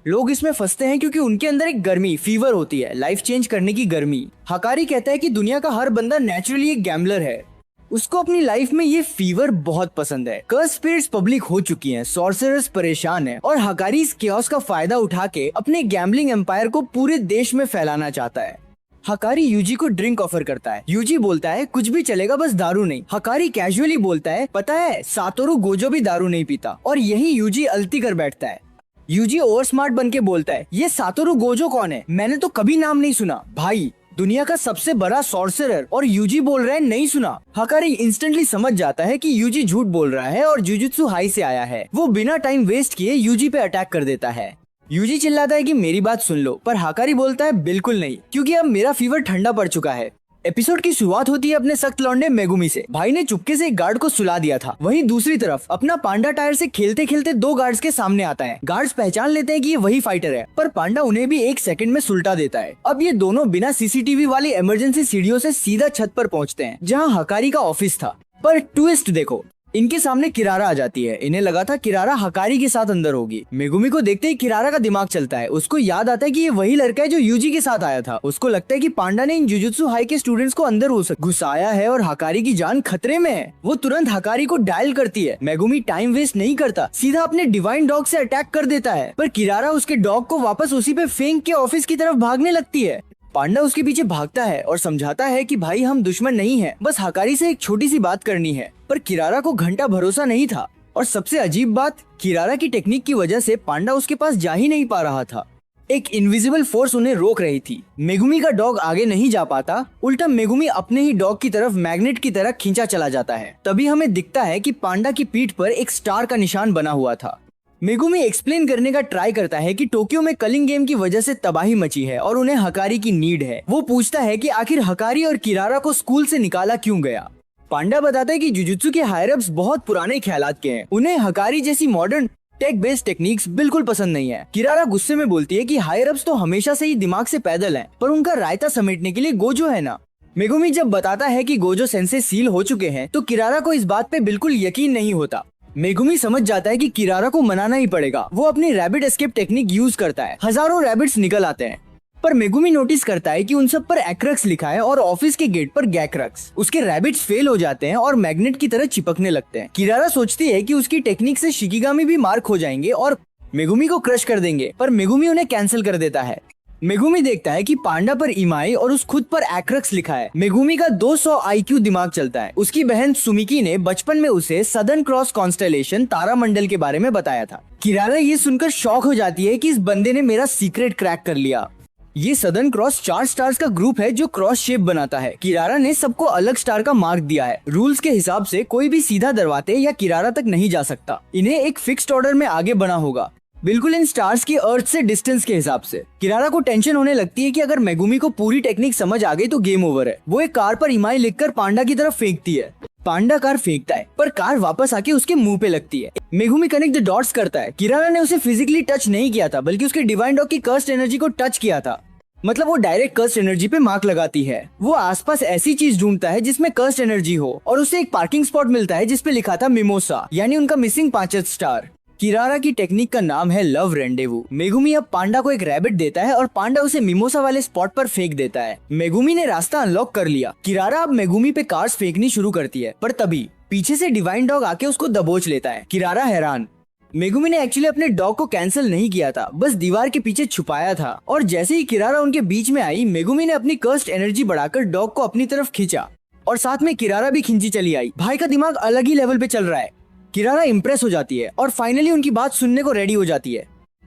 लोग इसमें फंसते हैं क्योंकि उनके अंदर एक गर्मी, फीवर होती है, लाइफ चेंज करने की गर्मी। हाकारी कहता है कि दुनिया का हर बंदा नेचुरली एक गैम्बलर है। उसको अपनी लाइफ में ये फीवर बहुत पसंद है। कर्स स्पिरिट्स पब्लिक हो चुकी हैं, सॉर्सरर्स परेशान है और हाकारी इस केओस का फायदा उठा के अपने गैम्बलिंग एम्पायर को पूरे देश में फैलाना चाहता है। हाकारी यूजी को ड्रिंक ऑफर करता है। यूजी बोलता है, कुछ भी चलेगा बस दारू नहीं। हाकारी कैजुअली बोलता है, पता है सातोरू गोजो भी दारू नहीं पीता, और यही यूजी अलती कर बैठता है। यूजी ओवर स्मार्ट बन के बोलता है, ये सातोरू गोजो कौन है? मैंने तो कभी नाम नहीं सुना। भाई दुनिया का सबसे बड़ा सॉर्सरर, और यूजी बोल रहा है नहीं सुना। हाकारी इंस्टेंटली समझ जाता है कि यूजी झूठ बोल रहा है और जुजुत्सु हाई से आया है। वो बिना टाइम वेस्ट किए यूजी पे अटैक कर देता है। यूजी चिल्लाता है कि मेरी बात सुन लो, पर हाकारी बोलता है बिल्कुल नहीं, क्योंकि अब मेरा फीवर ठंडा पड़ चुका है। एपिसोड की शुरुआत होती है अपने सख्त लौंडे मेगुमी से। भाई ने चुपके से एक गार्ड को सुला दिया था। वहीं दूसरी तरफ अपना पांडा टायर से खेलते खेलते 2 गार्ड्स के सामने आता है। गार्ड्स पहचान लेते हैं कि ये वही फाइटर है, पर पांडा उन्हें भी 1 सेकंड में सुलटा देता है। अब ये दोनों बिना सीसीटीवी वाली इमरजेंसी सीढ़ियों से सीधा छत पर पहुंचते हैं, जहां हाकारी का ऑफिस था। पर ट्विस्ट देखो, इनके सामने किरारा आ जाती है। इन्हें लगा था किरारा हाकारी के साथ अंदर होगी। मेगुमी को देखते ही किरारा का दिमाग चलता है। उसको याद आता है कि ये वही लड़का है जो यूजी के साथ आया था। उसको लगता है कि पांडा ने इन जुजुत्सु हाई के स्टूडेंट्स को अंदर घुसाया है और हाकारी की जान खतरे में है। वो तुरंत हाकारी को डायल करती है। मेगुमी टाइम वेस्ट नहीं करता, सीधा अपने डिवाइन डॉग से अटैक कर देता है, पर किरारा उसके डॉग को वापस उसी पे फेंक के ऑफिस की तरफ भागने लगती है। पांडा उसके पीछे भागता है और समझाता है कि भाई हम दुश्मन नहीं हैं, बस हाकारी से एक छोटी सी बात करनी है। पर किरारा को घंटा भरोसा नहीं था, और सबसे अजीब बात, किरारा की टेक्निक की वजह से पांडा उसके पास जा ही नहीं पा रहा था। एक इनविजिबल फोर्स उन्हें रोक रही थी। मेगुमी का डॉग आगे नहीं जा पाता, उल्टा मेगुमी अपने ही डॉग की तरफ मैग्नेट की तरह खींचा चला जाता है। तभी हमें दिखता है कि पांडा की पीठ पर एक स्टार का निशान बना हुआ था। मेगुमी एक्सप्लेन करने का ट्राई करता है कि टोक्यो में कलिंग गेम की वजह से तबाही मची है और उन्हें हकारी की नीड है। वो पूछता है कि आखिर हकारी और किरारा को स्कूल से निकाला क्यों गया। पांडा बताता है कि जुजुत्सु के हायर अप्स बहुत पुराने ख्यालात के हैं, उन्हें हकारी जैसी मॉडर्न टेक बेस्ड टेक्निक्स बिल्कुल पसंद नहीं है। किरारा गुस्से में बोलती है कि हायर अप्स तो हमेशा से ही दिमाग से पैदल हैं, पर उनका रायता समेटने के लिए गोजो है ना। मेगुमी जब बताता है कि गोजो सेंसे सील हो चुके हैं, तो किरारा को इस बात पे बिल्कुल यकीन नहीं होता। मेगुमी समझ जाता है कि किरारा को मनाना ही पड़ेगा। वो अपनी रैबिट एस्केप टेक्निक यूज करता है। हजारों रैबिट्स निकल आते हैं, पर मेगुमी नोटिस करता है कि उन सब पर एक्रक्स लिखा है और ऑफिस के गेट पर गैक्रक्स। उसके रैबिट्स फेल हो जाते हैं और मैग्नेट की तरह चिपकने लगते हैं। किरारा सोचती है कि उसकी टेक्निक से शिकिगामी भी मार्क हो जाएंगे और मेगुमी को क्रश कर देंगे, पर मेगुमी उन्हें कैंसिल कर देता है। मेगुमी देखता है कि पांडा पर इमाई और उस खुद पर एक्रक्स लिखा है। मेगुमी का 200 IQ दिमाग चलता है। उसकी बहन सुमिकी ने बचपन में उसे सदर्न क्रॉस कॉन्स्टेलेशन तारामंडल के बारे में बताया था। किरारा ये सुनकर शॉक हो जाती है कि इस बंदे ने मेरा सीक्रेट क्रैक कर लिया। ये सदर्न क्रॉस 4 स्टार्स का ग्रुप है जो क्रॉस शेप बनाता है। किरारा ने सबको अलग स्टार का मार्क दिया है। रूल्स के हिसाब से कोई भी सीधा दरवाजे या किरारा तक नहीं जा सकता। इन्हें एक फिक्स्ड ऑर्डर में आगे बढ़ना होगा, बिल्कुल इन स्टार्स की अर्थ से डिस्टेंस के हिसाब से। किरारा को टेंशन होने लगती है कि अगर मेगुमी को पूरी टेक्निक समझ आ गई तो गेम ओवर है। वो एक कार पर इमाई लिखकर पांडा की तरफ फेंकती है। पांडा कार फेंकता है, पर कार वापस आके उसके मुंह पे लगती है। मेगुमी कनेक्ट द डॉट्स करता है। किरारा ने उसे फिजिकली टच नहीं किया था, बल्कि उसके डिवाइन डॉग की कर्स्ड एनर्जी को टच किया था। मतलब वो डायरेक्ट कर्स्ड एनर्जी पे मार्क लगाती है। वो आसपास ऐसी चीज ढूंढता है जिसमें कर्स्ड एनर्जी हो, और उसे एक पार्किंग स्पॉट मिलता है जिसपे लिखा था मिमोसा, यानी उनका मिसिंग 5th स्टार। किरारा की टेक्निक का नाम है लव रेंडेवू। मेगुमी अब पांडा को एक रैबिट देता है और पांडा उसे मिमोसा वाले स्पॉट पर फेंक देता है। मेगुमी ने रास्ता अनलॉक कर लिया। किरारा अब मेगुमी पे कार्स फेंकनी शुरू करती है, पर तभी पीछे से डिवाइन डॉग आके उसको दबोच लेता है। किरारा हैरान। मेगुमी ने एक्चुअली अपने डॉग को कैंसिल नहीं किया था, बस दीवार के पीछे छुपाया था। और जैसे ही किरारा उनके बीच में आई, मेगुमी ने अपनी कर्स्ड एनर्जी बढ़ाकर डॉग को अपनी तरफ खींचा और साथ में किरारा भी खींची चली आई। भाई का दिमाग अलग ही लेवल पे चल रहा है। किरारा इम्प्रेस हो जाती है और फाइनली उनकी बात सुनने को रेडी हो जाती है।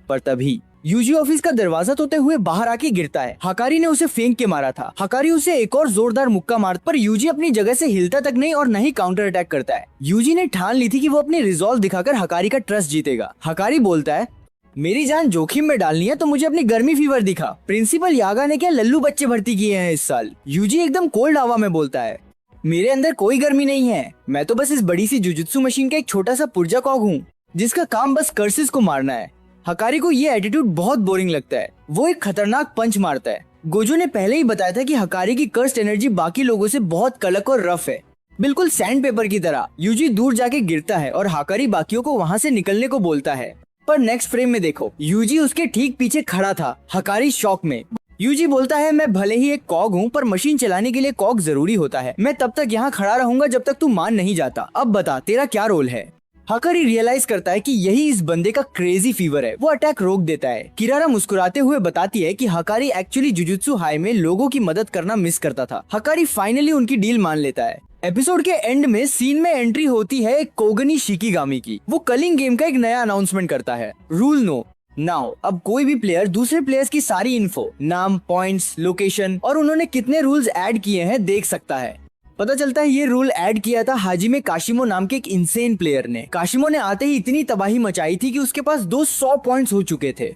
पर तभी यूजी ऑफिस का दरवाजा तोड़ते हुए बाहर आके गिरता है। हकारी ने उसे फेंक के मारा था। हकारी उसे एक और जोरदार मुक्का मारता, पर यूजी अपनी जगह से हिलता तक नहीं और न ही काउंटर अटैक करता है। यूजी ने ठान ली थी कि वो अपनी रिजॉल्व दिखाकर हकारी का ट्रस्ट जीतेगा। हकारी बोलता है, मेरी जान जोखिम में डालनी है तो मुझे अपनी गर्मी फीवर दिखा। प्रिंसिपल यागा ने क्या लल्लू बच्चे भर्ती किए हैं इस साल। यूजी एकदम कोल्ड हवा में बोलता है, मेरे अंदर कोई गर्मी नहीं है, मैं तो बस इस बड़ी सी जुजुत्सु मशीन का एक छोटा सा पुर्जा कॉग हूँ जिसका काम बस कर्सेस को मारना है। हकारी को ये एटीट्यूड बहुत बोरिंग लगता है। वो एक खतरनाक पंच मारता है। गोजो ने पहले ही बताया था कि हकारी की कर्स्ट एनर्जी बाकी लोगों से बहुत कड़क और रफ है, बिल्कुल सैंड पेपर की तरह। यूजी दूर जाके गिरता है और हकारी बाकियों को वहाँ से निकलने को बोलता है। पर नेक्स्ट फ्रेम में देखो, यूजी उसके ठीक पीछे खड़ा था। हकारी शॉक में। यूजी बोलता है, मैं भले ही एक कॉग हूँ पर मशीन चलाने के लिए कॉग जरूरी होता है। मैं तब तक यहाँ खड़ा रहूंगा जब तक तू मान नहीं जाता। अब बता तेरा क्या रोल है। हकारी रियलाइज करता है कि यही इस बंदे का क्रेजी फीवर है। वो अटैक रोक देता है। किरारा मुस्कुराते हुए बताती है कि हकारी एक्चुअली जुजुत्सु हाई में लोगों की मदद करना मिस करता था। हकारी फाइनली उनकी डील मान लेता है। एपिसोड के एंड में सीन में एंट्री होती है कोगनी शिकिगामी की। वो कलिंग गेम का एक नया अनाउंसमेंट करता है, रूल नो नाउ। अब कोई भी प्लेयर दूसरे प्लेयर्स की सारी इन्फो, नाम, पॉइंट्स, लोकेशन और उन्होंने कितने रूल्स ऐड किए हैं देख सकता है। पता चलता है ये रूल ऐड किया था हाजिमे काशिमो नाम के एक इंसेन प्लेयर ने। काशिमो ने आते ही इतनी तबाही मचाई थी कि उसके पास 200 पॉइंट्स हो चुके थे।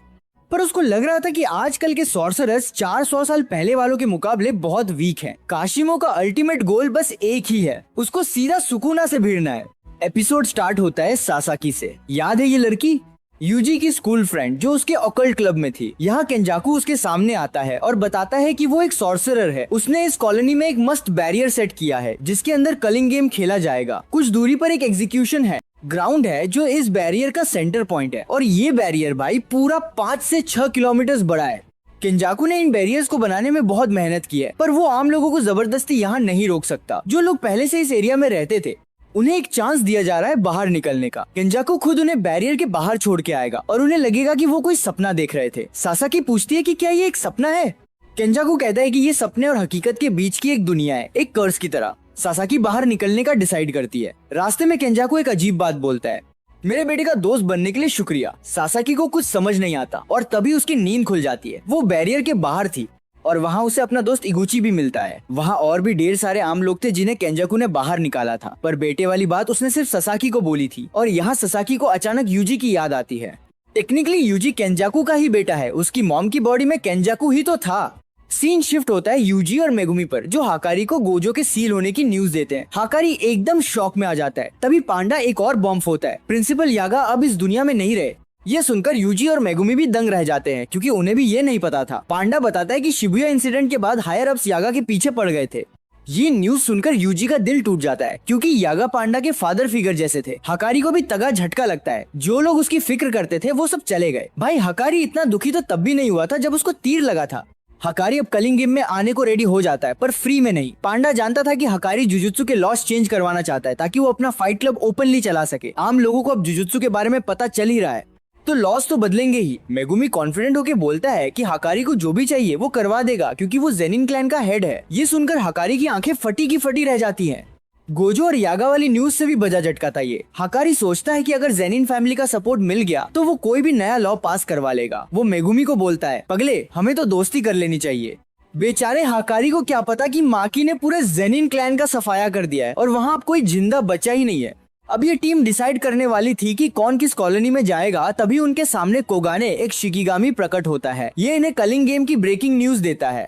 पर उसको लग रहा था कि आजकल के सॉर्सरर्स 400 साल पहले वालों के मुकाबले बहुत वीक हैं। काशिमो का अल्टीमेट गोल बस एक ही है, उसको सीधा सुकुना से भिड़ना है। एपिसोड स्टार्ट होता है सासाकी से। याद है ये लड़की, यूजी की स्कूल फ्रेंड जो उसके ऑकल्ट क्लब में थी। यहाँ केंजाकू उसके सामने आता है और बताता है कि वो एक सॉर्सरर है। उसने इस कॉलोनी में एक मस्त बैरियर सेट किया है जिसके अंदर कलिंग गेम खेला जाएगा। कुछ दूरी पर एक एग्जीक्यूशन है, ग्राउंड है जो इस बैरियर का सेंटर पॉइंट है। और ये बैरियर भाई पूरा 5 से 6 किलोमीटर बड़ा है। केंजाकू ने इन बैरियर्स को बनाने में बहुत मेहनत की है, पर वो आम लोगों को जबरदस्ती यहाँ नहीं रोक सकता। जो लोग पहले से इस एरिया में रहते थे उन्हें एक चांस दिया जा रहा है बाहर निकलने का। केंजाकू खुद उन्हें बैरियर के बाहर छोड़ के आएगा और उन्हें लगेगा कि वो कोई सपना देख रहे थे। सासाकी पूछती है कि क्या ये एक सपना है। केंजाकू कहता है कि ये सपने और हकीकत के बीच की एक दुनिया है, एक कर्स की तरह। सासाकी बाहर निकलने का डिसाइड करती है। रास्ते में केंजाकू एक अजीब बात बोलता है, मेरे बेटे का दोस्त बनने के लिए शुक्रिया। सासाकी को कुछ समझ नहीं आता और तभी उसकी नींद खुल जाती है। वो बैरियर के बाहर थी और वहाँ उसे अपना दोस्त इगुची भी मिलता है। वहाँ और भी ढेर सारे आम लोग थे जिन्हें केंजाकू ने बाहर निकाला था, पर बेटे वाली बात उसने सिर्फ ससाकी को बोली थी। और यहाँ ससाकी को अचानक यूजी की याद आती है। टेक्निकली यूजी केंजाकू का ही बेटा है, उसकी मॉम की बॉडी में केंजाकू ही तो था। सीन शिफ्ट होता है यूजी और मेगुमी पर, जो हाकारी को गोजो के सील होने की न्यूज देते हैं। हाकारी एकदम शॉक में आ जाता है। तभी पांडा एक और बॉम्ब होता है। प्रिंसिपल यागा अब इस दुनिया में नहीं रहे। ये सुनकर यूजी और मेगुमी भी दंग रह जाते हैं क्योंकि उन्हें भी ये नहीं पता था। पांडा बताता है कि शिबुया इंसिडेंट के बाद हायर अप्स यागा के पीछे पड़ गए थे। ये न्यूज सुनकर यूजी का दिल टूट जाता है क्योंकि यागा पांडा के फादर फिगर जैसे थे। हकारी को भी तगड़ा झटका लगता है। जो लोग उसकी फिक्र करते थे वो सब चले गए। भाई हकारी इतना दुखी तो तब भी नहीं हुआ था जब उसको तीर लगा था। हकारी अब कलिंग गेम में आने को रेडी हो जाता है, पर फ्री में नहीं। पांडा जानता था कि हकारी जुजुत्सु के लॉस चेंज करवाना चाहता है ताकि वो अपना फाइट क्लब ओपनली चला सके। आम लोगों को अब जुजुत्सु के बारे में पता चल ही रहा है, तो लॉस तो बदलेंगे ही। मेगुमी कॉन्फिडेंट होके बोलता है कि हकारी को जो भी चाहिए वो करवा देगा क्योंकि वो जेनिन क्लैन का हेड है। ये सुनकर हकारी की आंखें फटी की फटी रह जाती हैं। गोजो और यागा वाली न्यूज से भी बजा झटका था ये। हकारी सोचता है कि अगर जेनिन फैमिली का सपोर्ट मिल गया तो वो कोई भी नया लॉ पास करवा लेगा। वो मेगुमी को बोलता है, पगले हमें तो दोस्ती कर लेनी चाहिए। बेचारे हकारी को क्या पता कि माकी ने पूरे जेनिन क्लैन का सफाया कर दिया है और वहाँ अब कोई जिंदा बचा ही नहीं है। अब ये टीम डिसाइड करने वाली थी कि कौन किस कॉलोनी में जाएगा, तभी उनके सामने कोगाने एक शिकिगामी प्रकट होता है। ये इन्हें कलिंग गेम की ब्रेकिंग न्यूज देता है।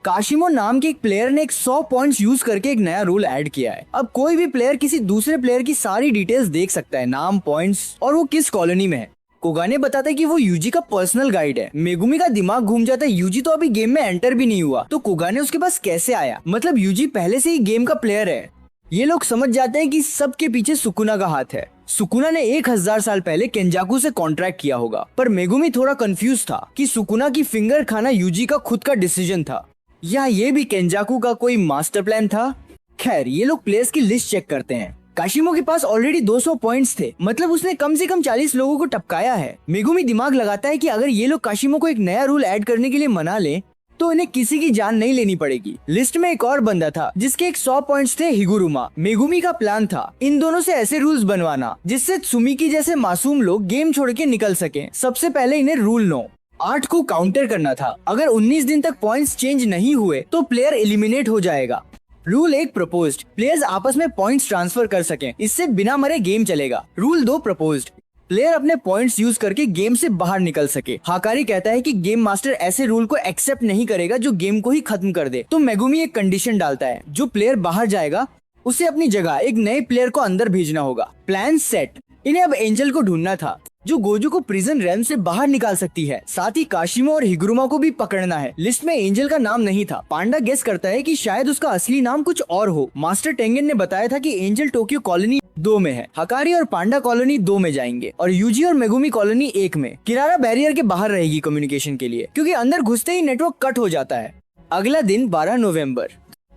काशिमो नाम के एक प्लेयर ने 100 पॉइंट्स यूज करके एक नया रूल ऐड किया है। अब कोई भी प्लेयर किसी दूसरे प्लेयर की सारी डिटेल्स देख सकता है, नाम, पॉइंट्स और वो किस कॉलोनी में है। कोगाने बताता है कि वो यूजी का पर्सनल गाइड है। मेगुमी का दिमाग घूम जाता है, यूजी तो अभी गेम में एंटर भी नहीं हुआ, तो कोगाने उसके पास कैसे आया? मतलब यूजी पहले से ही गेम का प्लेयर है। ये लोग समझ जाते हैं कि सबके पीछे सुकुना का हाथ है। सुकुना ने 1000 साल पहले केंजाकू से कॉन्ट्रैक्ट किया होगा, पर मेगुमी थोड़ा कंफ्यूज था कि सुकुना की फिंगर खाना यूजी का खुद का डिसीजन था या ये भी केंजाकू का कोई मास्टर प्लान था। खैर, ये लोग प्लेयर्स की लिस्ट चेक करते हैं। काशिमो के पास ऑलरेडी 200 पॉइंट्स थे, मतलब उसने कम से कम 40 लोगों को टपकाया है। मेगुमी दिमाग लगाता है कि अगर ये लोग काशिमो को एक नया रूल ऐड करने के लिए मना ले तो इन्हें किसी की जान नहीं लेनी पड़ेगी। लिस्ट में एक और बंदा था जिसके 100 पॉइंट्स थे, हिगुरुमा। मेगुमी का प्लान था इन दोनों से ऐसे रूल्स बनवाना जिससे त्सुमिकी जैसे मासूम लोग गेम छोड़ के निकल सके। सबसे पहले इन्हें रूल 9 8 को काउंटर करना था। अगर 19 दिन तक पॉइंट्स चेंज नहीं हुए तो प्लेयर एलिमिनेट हो जाएगा। रूल 1 प्रपोज्ड, प्लेयर्स आपस में पॉइंट्स ट्रांसफर कर सकें, इससे बिना मरे गेम चलेगा। रूल 2 प्रपोज्ड, प्लेयर अपने पॉइंट्स यूज करके गेम से बाहर निकल सके। हाकारी कहता है कि गेम मास्टर ऐसे रूल को एक्सेप्ट नहीं करेगा जो गेम को ही खत्म कर दे। तो मेगुमी एक कंडीशन डालता है, जो प्लेयर बाहर जाएगा उसे अपनी जगह एक नए प्लेयर को अंदर भेजना होगा। प्लान सेट, इन्हें अब एंजल को ढूंढना था जो गोजू को प्रिजन रेल्म से बाहर निकाल सकती है। साथ ही काशिमो और हिगुरुमा को भी पकड़ना है। लिस्ट में एंजल का नाम नहीं था। पांडा गेस करता है कि शायद उसका असली नाम कुछ और हो। मास्टर टेंगन ने बताया था कि एंजल टोक्यो कॉलोनी 2 में है, हकारी और पांडा कॉलोनी 2 में जाएंगे और यूजी और मेगुमी कॉलोनी 1 में। किरारा बैरियर के बाहर रहेगी कम्युनिकेशन के लिए, क्योंकि अंदर घुसते ही नेटवर्क कट हो जाता है। अगला दिन 12 नवंबर,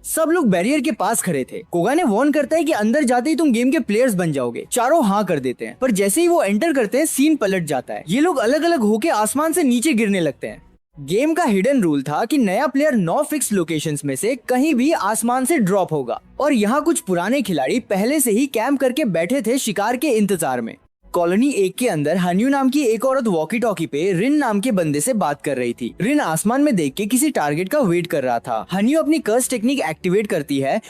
सब लोग बैरियर के पास खड़े थे। कोगा ने वार्न करता है कि अंदर जाते ही तुम गेम के प्लेयर्स बन जाओगे। चारों हाँ कर देते हैं, पर जैसे ही वो एंटर करते हैं सीन पलट जाता है। ये लोग अलग अलग होके आसमान से नीचे गिरने लगते हैं। गेम का हिडन रूल था कि नया प्लेयर 9 फिक्स लोकेशंस में से कहीं भी आसमान से ड्रॉप होगा और यहाँ कुछ पुराने खिलाड़ी पहले से ही कैंप करके बैठे थे शिकार के इंतजार में। कॉलोनी 1 के अंदर हन्यू नाम की एक औरत वॉकी टॉकी पे रिन नाम के बंदे से बात कर रही थी। रिन आसमान में देख के किसी टारगेट का वेट कर रहा था। हन्यू अपनी कर्स टेक्निक एक्टिवेट करती है,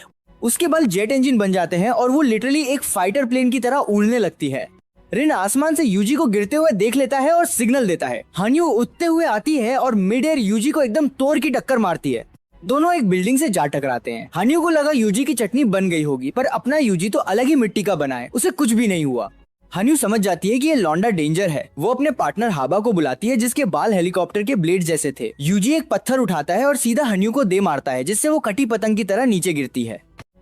उसके बल जेट इंजन बन जाते हैं और वो लिटरली एक फाइटर प्लेन की तरह उड़ने लगती है। रिन आसमान से यूजी को गिरते हुए देख लेता है और सिग्नल देता है। हन्यू उड़ते हुए आती है और मिड एयर यूजी को एकदम तोड़ की टक्कर मारती है। दोनों एक बिल्डिंग से जा टकराते हैं। हन्यू को लगा यूजी की चटनी बन गई होगी, पर अपना यूजी तो अलग ही मिट्टी का बना है, उसे कुछ भी नहीं हुआ। हन्यू समझ जाती है कि ये लौंडा डेंजर है। वो अपने पार्टनर हाबा को बुलाती है जिसके बाल हेलीकॉप्टर के ब्लेड जैसे थे। यूजी एक पत्थर उठाता है और सीधा हन्यू को दे मारता है, जिससे वो कटी पतंग की तरह नीचे गिरती है।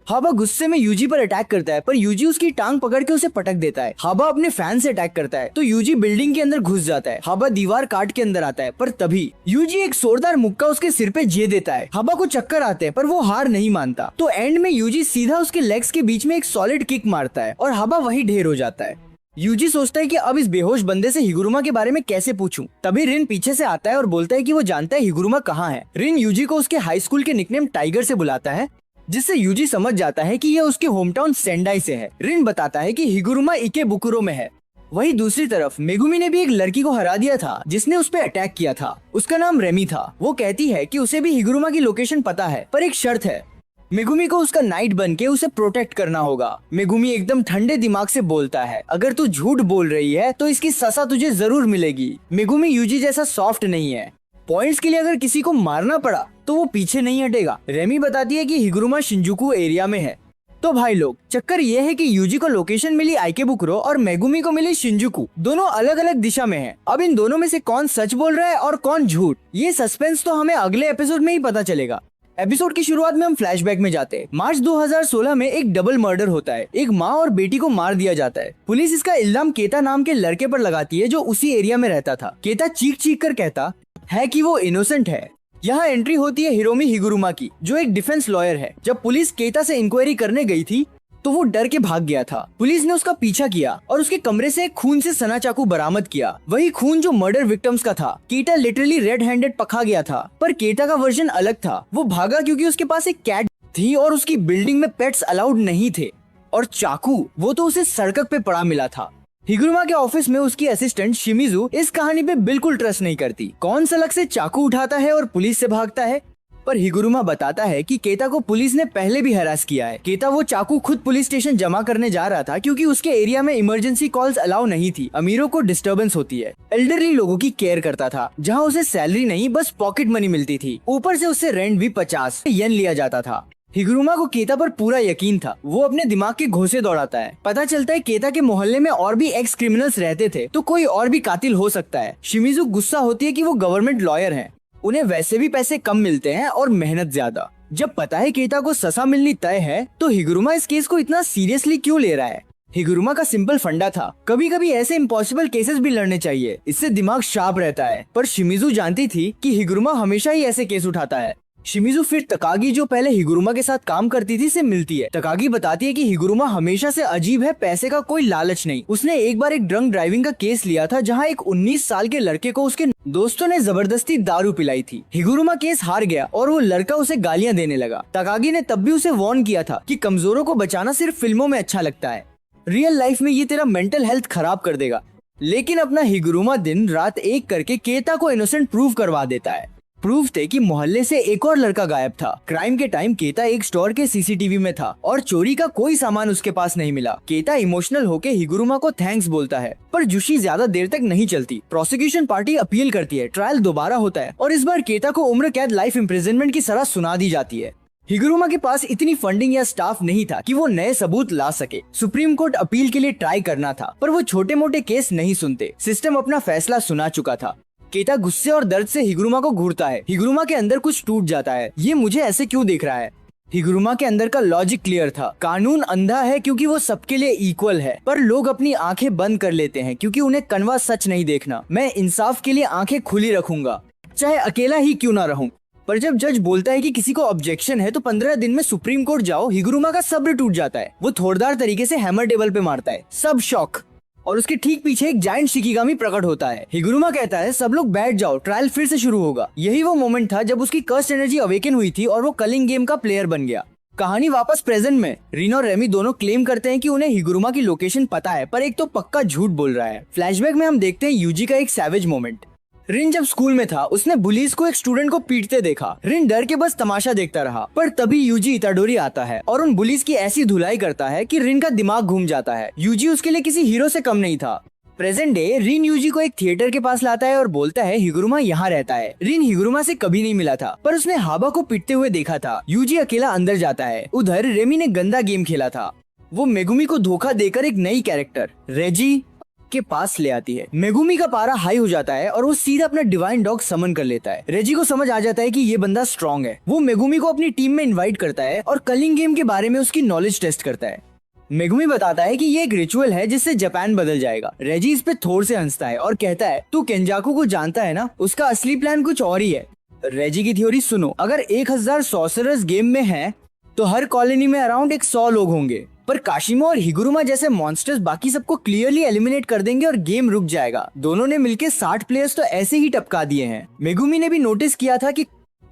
हाबा गुस्से में यूजी पर अटैक करता है, पर यूजी उसकी टांग पकड़ के उसे पटक देता है। हाबा अपने फैन से अटैक करता है तो यूजी बिल्डिंग के अंदर घुस जाता है। हाबा दीवार काट के अंदर आता है, पर तभी यूजी एक जोरदार मुक्का उसके सिर पे जे देता है। हाबा को चक्कर आते हैं, पर वो हार नहीं मानता। तो एंड में यूजी सीधा उसके लेग्स के बीच में एक सॉलिड किक मारता है और हाबा वही ढेर हो जाता है। यूजी सोचता है कि अब इस बेहोश बंदे से हिगुरुमा के बारे में कैसे पूछूं। तभी रिन पीछे से आता है और बोलता है कि वो जानता है हिगुरुमा कहाँ है। रिन यूजी को उसके हाई स्कूल के निकनेम टाइगर से बुलाता है, जिससे यूजी समझ जाता है कि यह उसके होम टाउन सेंडाई से है। रिन बताता है कि हिगुरुमा इकेबुकुरो में है। वही दूसरी तरफ मेगुमी ने भी एक लड़की को हरा दिया था जिसने उस पर अटैक किया था। उसका नाम रेमी था। वो कहती है कि उसे भी हिगुरुमा की लोकेशन पता है, पर एक शर्त है, मेगुमी को उसका नाइट बन के उसे प्रोटेक्ट करना होगा। मेगुमी एकदम ठंडे दिमाग से बोलता है, अगर तू झूठ बोल रही है तो इसकी सजा तुझे जरूर मिलेगी। मेगुमी यूजी जैसा सॉफ्ट नहीं है। पॉइंट्स के लिए अगर किसी को मारना पड़ा तो वो पीछे नहीं हटेगा। रेमी बताती है कि हिगुरुमा शिंजुकू एरिया में है। तो भाई लोग, चक्कर ये है कि यूजी को लोकेशन मिली आइकेबुकुरो और मेगुमी को मिली शिंजुकू। दोनों अलग अलग दिशा में हैं। अब इन दोनों में से कौन सच बोल रहा है और कौन झूठ, ये सस्पेंस तो हमें अगले एपिसोड में ही पता चलेगा। एपिसोड की शुरुआत में हम फ्लैशबैक में जाते हैं। मार्च 2016 में एक डबल मर्डर होता है। एक माँ और बेटी को मार दिया जाता है। पुलिस इसका इल्जाम केता नाम के लड़के पर लगाती है जो उसी एरिया में रहता था। केता चीख चीख कर कहता है कि वो इनोसेंट है। यहाँ एंट्री होती है हिरोमी हिगुरुमा की, जो एक डिफेंस लॉयर है। जब पुलिस केता से इंक्वायरी करने गई थी तो वो डर के भाग गया था। पुलिस ने उसका पीछा किया और उसके कमरे से एक खून से सना चाकू बरामद किया। वही खून जो मर्डर विक्टिम्स का था। केटा लिटरली रेड हैंडेड पका गया था, पर केटा का वर्जन अलग था। वो भागा क्योंकि उसके पास एक कैट थी और उसकी बिल्डिंग में पेट्स अलाउड नहीं थे। और चाकू, वो तो उसे सड़क पे पड़ा मिला था। हिगुरुमा के ऑफिस में उसकी असिस्टेंट शिमिजू इस कहानी पे बिल्कुल ट्रस्ट नहीं करती। कौन सड़क से चाकू उठाता है और पुलिस से भागता है। पर हिगुरुमा बताता है कि केता को पुलिस ने पहले भी हरास किया है। केता वो चाकू खुद पुलिस स्टेशन जमा करने जा रहा था क्योंकि उसके एरिया में इमरजेंसी कॉल्स अलाउ नहीं थी। अमीरों को डिस्टर्बेंस होती है। एल्डरली लोगों की केयर करता था, जहाँ उसे सैलरी नहीं बस पॉकेट मनी मिलती थी। ऊपर से उससे रेंट भी 50 येन लिया जाता था। हिगुरुमा को केता पर पूरा यकीन था। वो अपने दिमाग के घोंसे दौड़ाता है। पता चलता है केता के मोहल्ले में और भी एक्स क्रिमिनल्स रहते थे, तो कोई और भी कातिल हो सकता है। शिमिजू गुस्सा होती है कि वो गवर्नमेंट लॉयर हैं। उन्हें वैसे भी पैसे कम मिलते हैं और मेहनत ज्यादा। जब पता है केता को सजा मिलनी तय है तो हिगुरुमा इस केस को इतना सीरियसली क्यों ले रहा है। हिगुरुमा का सिंपल फंडा था, कभी कभी ऐसे इम्पॉसिबल केसेस भी लड़ने चाहिए, इससे दिमाग शार्प रहता है। पर शिमिजू जानती थी कि हिगुरुमा हमेशा ही ऐसे केस उठाता है। शिमिजू फिर तकागी, जो पहले हिगुरुमा के साथ काम करती थी, से मिलती है। तकागी बताती है कि हिगुरुमा हमेशा से अजीब है, पैसे का कोई लालच नहीं। उसने एक बार एक ड्रंक ड्राइविंग का केस लिया था, जहां एक 19 साल के लड़के को उसके दोस्तों ने जबरदस्ती दारू पिलाई थी। हिगुरुमा केस हार गया और वो लड़का उसे गालियां देने लगा। तकागी ने तब भी उसे वार्न किया था कि कमजोरों को बचाना सिर्फ फिल्मों में अच्छा लगता है, रियल लाइफ में ये तेरा मेंटल हेल्थ खराब कर देगा। लेकिन अपना हिगुरुमा दिन रात एक करके केता को इनोसेंट प्रूव करवा देता है। प्रूफ थे कि मोहल्ले से एक और लड़का गायब था। क्राइम के टाइम केता एक स्टोर के सीसीटीवी में था और चोरी का कोई सामान उसके पास नहीं मिला। केता इमोशनल होके हिगुरुमा को थैंक्स बोलता है, पर जुशी ज्यादा देर तक नहीं चलती। प्रोसिक्यूशन पार्टी अपील करती है, ट्रायल दोबारा होता है और इस बार केता को उम्र कैद लाइफ इम्प्रिजनमेंट की सजा सुना दी जाती है। हिगुरुमा के पास इतनी फंडिंग या स्टाफ नहीं था कि वो नए सबूत ला सके। सुप्रीम कोर्ट अपील के लिए ट्राई करना था, पर वो छोटे मोटे केस नहीं सुनते। सिस्टम अपना फैसला सुना चुका था। केता गुस्से और दर्द से हिगुरुमा को घूरता है। हिगुरुमा के अंदर कुछ टूट जाता है, ये मुझे ऐसे क्यों देख रहा है। हिगुरुमा के अंदर का लॉजिक क्लियर था, कानून अंधा है क्योंकि वो सबके लिए इक्वल है, पर लोग अपनी आंखें बंद कर लेते हैं क्योंकि उन्हें कनवा सच नहीं देखना। मैं इंसाफ के लिए आंखें खुली रखूंगा, चाहे अकेला ही क्यों ना रहूं। पर जब जज बोलता है कि किसी को ऑब्जेक्शन है तो 15 दिन में सुप्रीम कोर्ट जाओ, हिगुरुमा का सब्र टूट जाता है। वो थोड़दार तरीके से हैमर टेबल पे मारता है, सब शॉक। और उसके ठीक पीछे एक जायंट शिकिगामी प्रकट होता है। हिगुरुमा कहता है, सब लोग बैठ जाओ, ट्रायल फिर से शुरू होगा। यही वो मोमेंट था जब उसकी कर्स्ट एनर्जी अवेकन हुई थी और वो कलिंग गेम का प्लेयर बन गया। कहानी वापस प्रेजेंट में। रिन और रेमी दोनों क्लेम करते हैं कि उन्हें हिगुरुमा की लोकेशन पता है, पर एक तो पक्का झूठ बोल रहा है। फ्लैशबैक में हम देखते हैं यूजी का एक सैवेज मोमेंट। रिन जब स्कूल में था, उसने बुलीज को एक स्टूडेंट को पीटते देखा। रिन डर के बस तमाशा देखता रहा, पर तभी यूजी इताडोरी आता है और उन बुलीज की ऐसी धुलाई करता है कि रिन का दिमाग घूम जाता है। यूजी उसके लिए किसी हीरो से कम नहीं था। प्रेजेंट डे रिन यूजी को एक थिएटर के पास लाता है और बोलता है हिगुरुमा यहाँ रहता है। रिन हिगुरुमा से कभी नहीं मिला था, पर उसने हाबा को पीटते हुए देखा था। यूजी अकेला अंदर जाता है। उधर रेमी ने गंदा गेम खेला था। वो मेगुमी को धोखा देकर एक नई कैरेक्टर रेजी के पास ले आती है। मेगुमी का पारा हाई हो जाता है और वो सीधा अपना डिवाइन डॉग समन कर लेता है। रेजी को समझ आ जाता है कि ये बंदा स्ट्रॉन्ग है। वो मेगुमी को अपनी टीम में इनवाइट करता है और कलिंग गेम के बारे में उसकी नॉलेज टेस्ट करता है। मेगुमी बताता है कि ये एक रिचुअल है जिससे जापान बदल जाएगा। रेजी इस पे थोड़ से हंसता है और कहता है, तू केंजाकू को जानता है ना, उसका असली प्लान कुछ और ही है। रेजी की थ्योरी सुनो, अगर 1000 सॉर्सरर्स गेम में हैं, तो हर कॉलोनी में अराउंड 100 लोग होंगे, पर काशिमा और हिगुरुमा जैसे मॉन्स्टर्स बाकी सबको क्लियरली एलिमिनेट कर देंगे और गेम रुक जाएगा। दोनों ने मिलके 60 प्लेयर्स तो ऐसे ही टपका दिए हैं। मेगुमी ने भी नोटिस किया था कि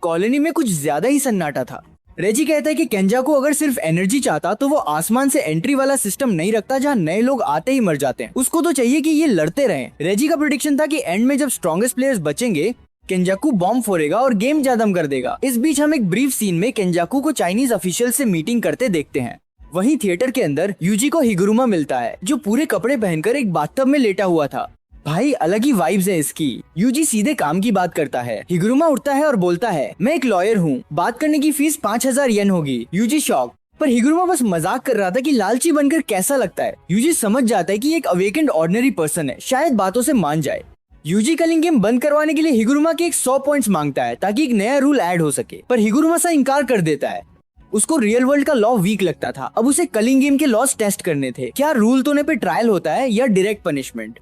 कॉलोनी में कुछ ज्यादा ही सन्नाटा था। रेजी कहता है कि केंजाकू अगर सिर्फ एनर्जी चाहता तो वो आसमान से एंट्री वाला सिस्टम नहीं रखता जहाँ नए लोग आते ही मर जाते हैं। उसको तो चाहिए कि ये लड़ते रहें। रेजी का प्रेडिक्शन था कि एंड में जब स्ट्रॉन्गेस्ट प्लेयर्स बचेंगे, केंजाकू बॉम्ब फोड़ेगा और गेम खत्म कर देगा। इस बीच हम एक ब्रीफ सीन में केंजाकू को चाइनीज ऑफिशियल से मीटिंग करते देखते हैं। वहीं थिएटर के अंदर यूजी को हिगुरुमा मिलता है, जो पूरे कपड़े पहनकर एक बाथटब में लेटा हुआ था। भाई अलग ही वाइब्स है इसकी। यूजी सीधे काम की बात करता है। हिगुरुमा उठता है और बोलता है, मैं एक लॉयर हूँ, बात करने की फीस 5000 येन होगी। यूजी शॉक, पर हिगुरुमा बस मजाक कर रहा था कि लालची बनकर कैसा लगता है। यूजी समझ जाता है कि ये एक अवेकेंड ऑर्डिनरी पर्सन है, शायद बातों से मान जाए। यूजी कलिंग गेम बंद करवाने के लिए हिगुरुमा के 100 पॉइंट्स मांगता है ताकि एक नया रूल ऐड हो सके, पर हिगुरुमा से इनकार कर देता है। उसको रियल वर्ल्ड का लॉ वीक लगता था। अब उसे कलिंग गेम के लॉस टेस्ट करने थे। क्या रूल तोड़ने पे ट्रायल होता है या डायरेक्ट पनिशमेंट।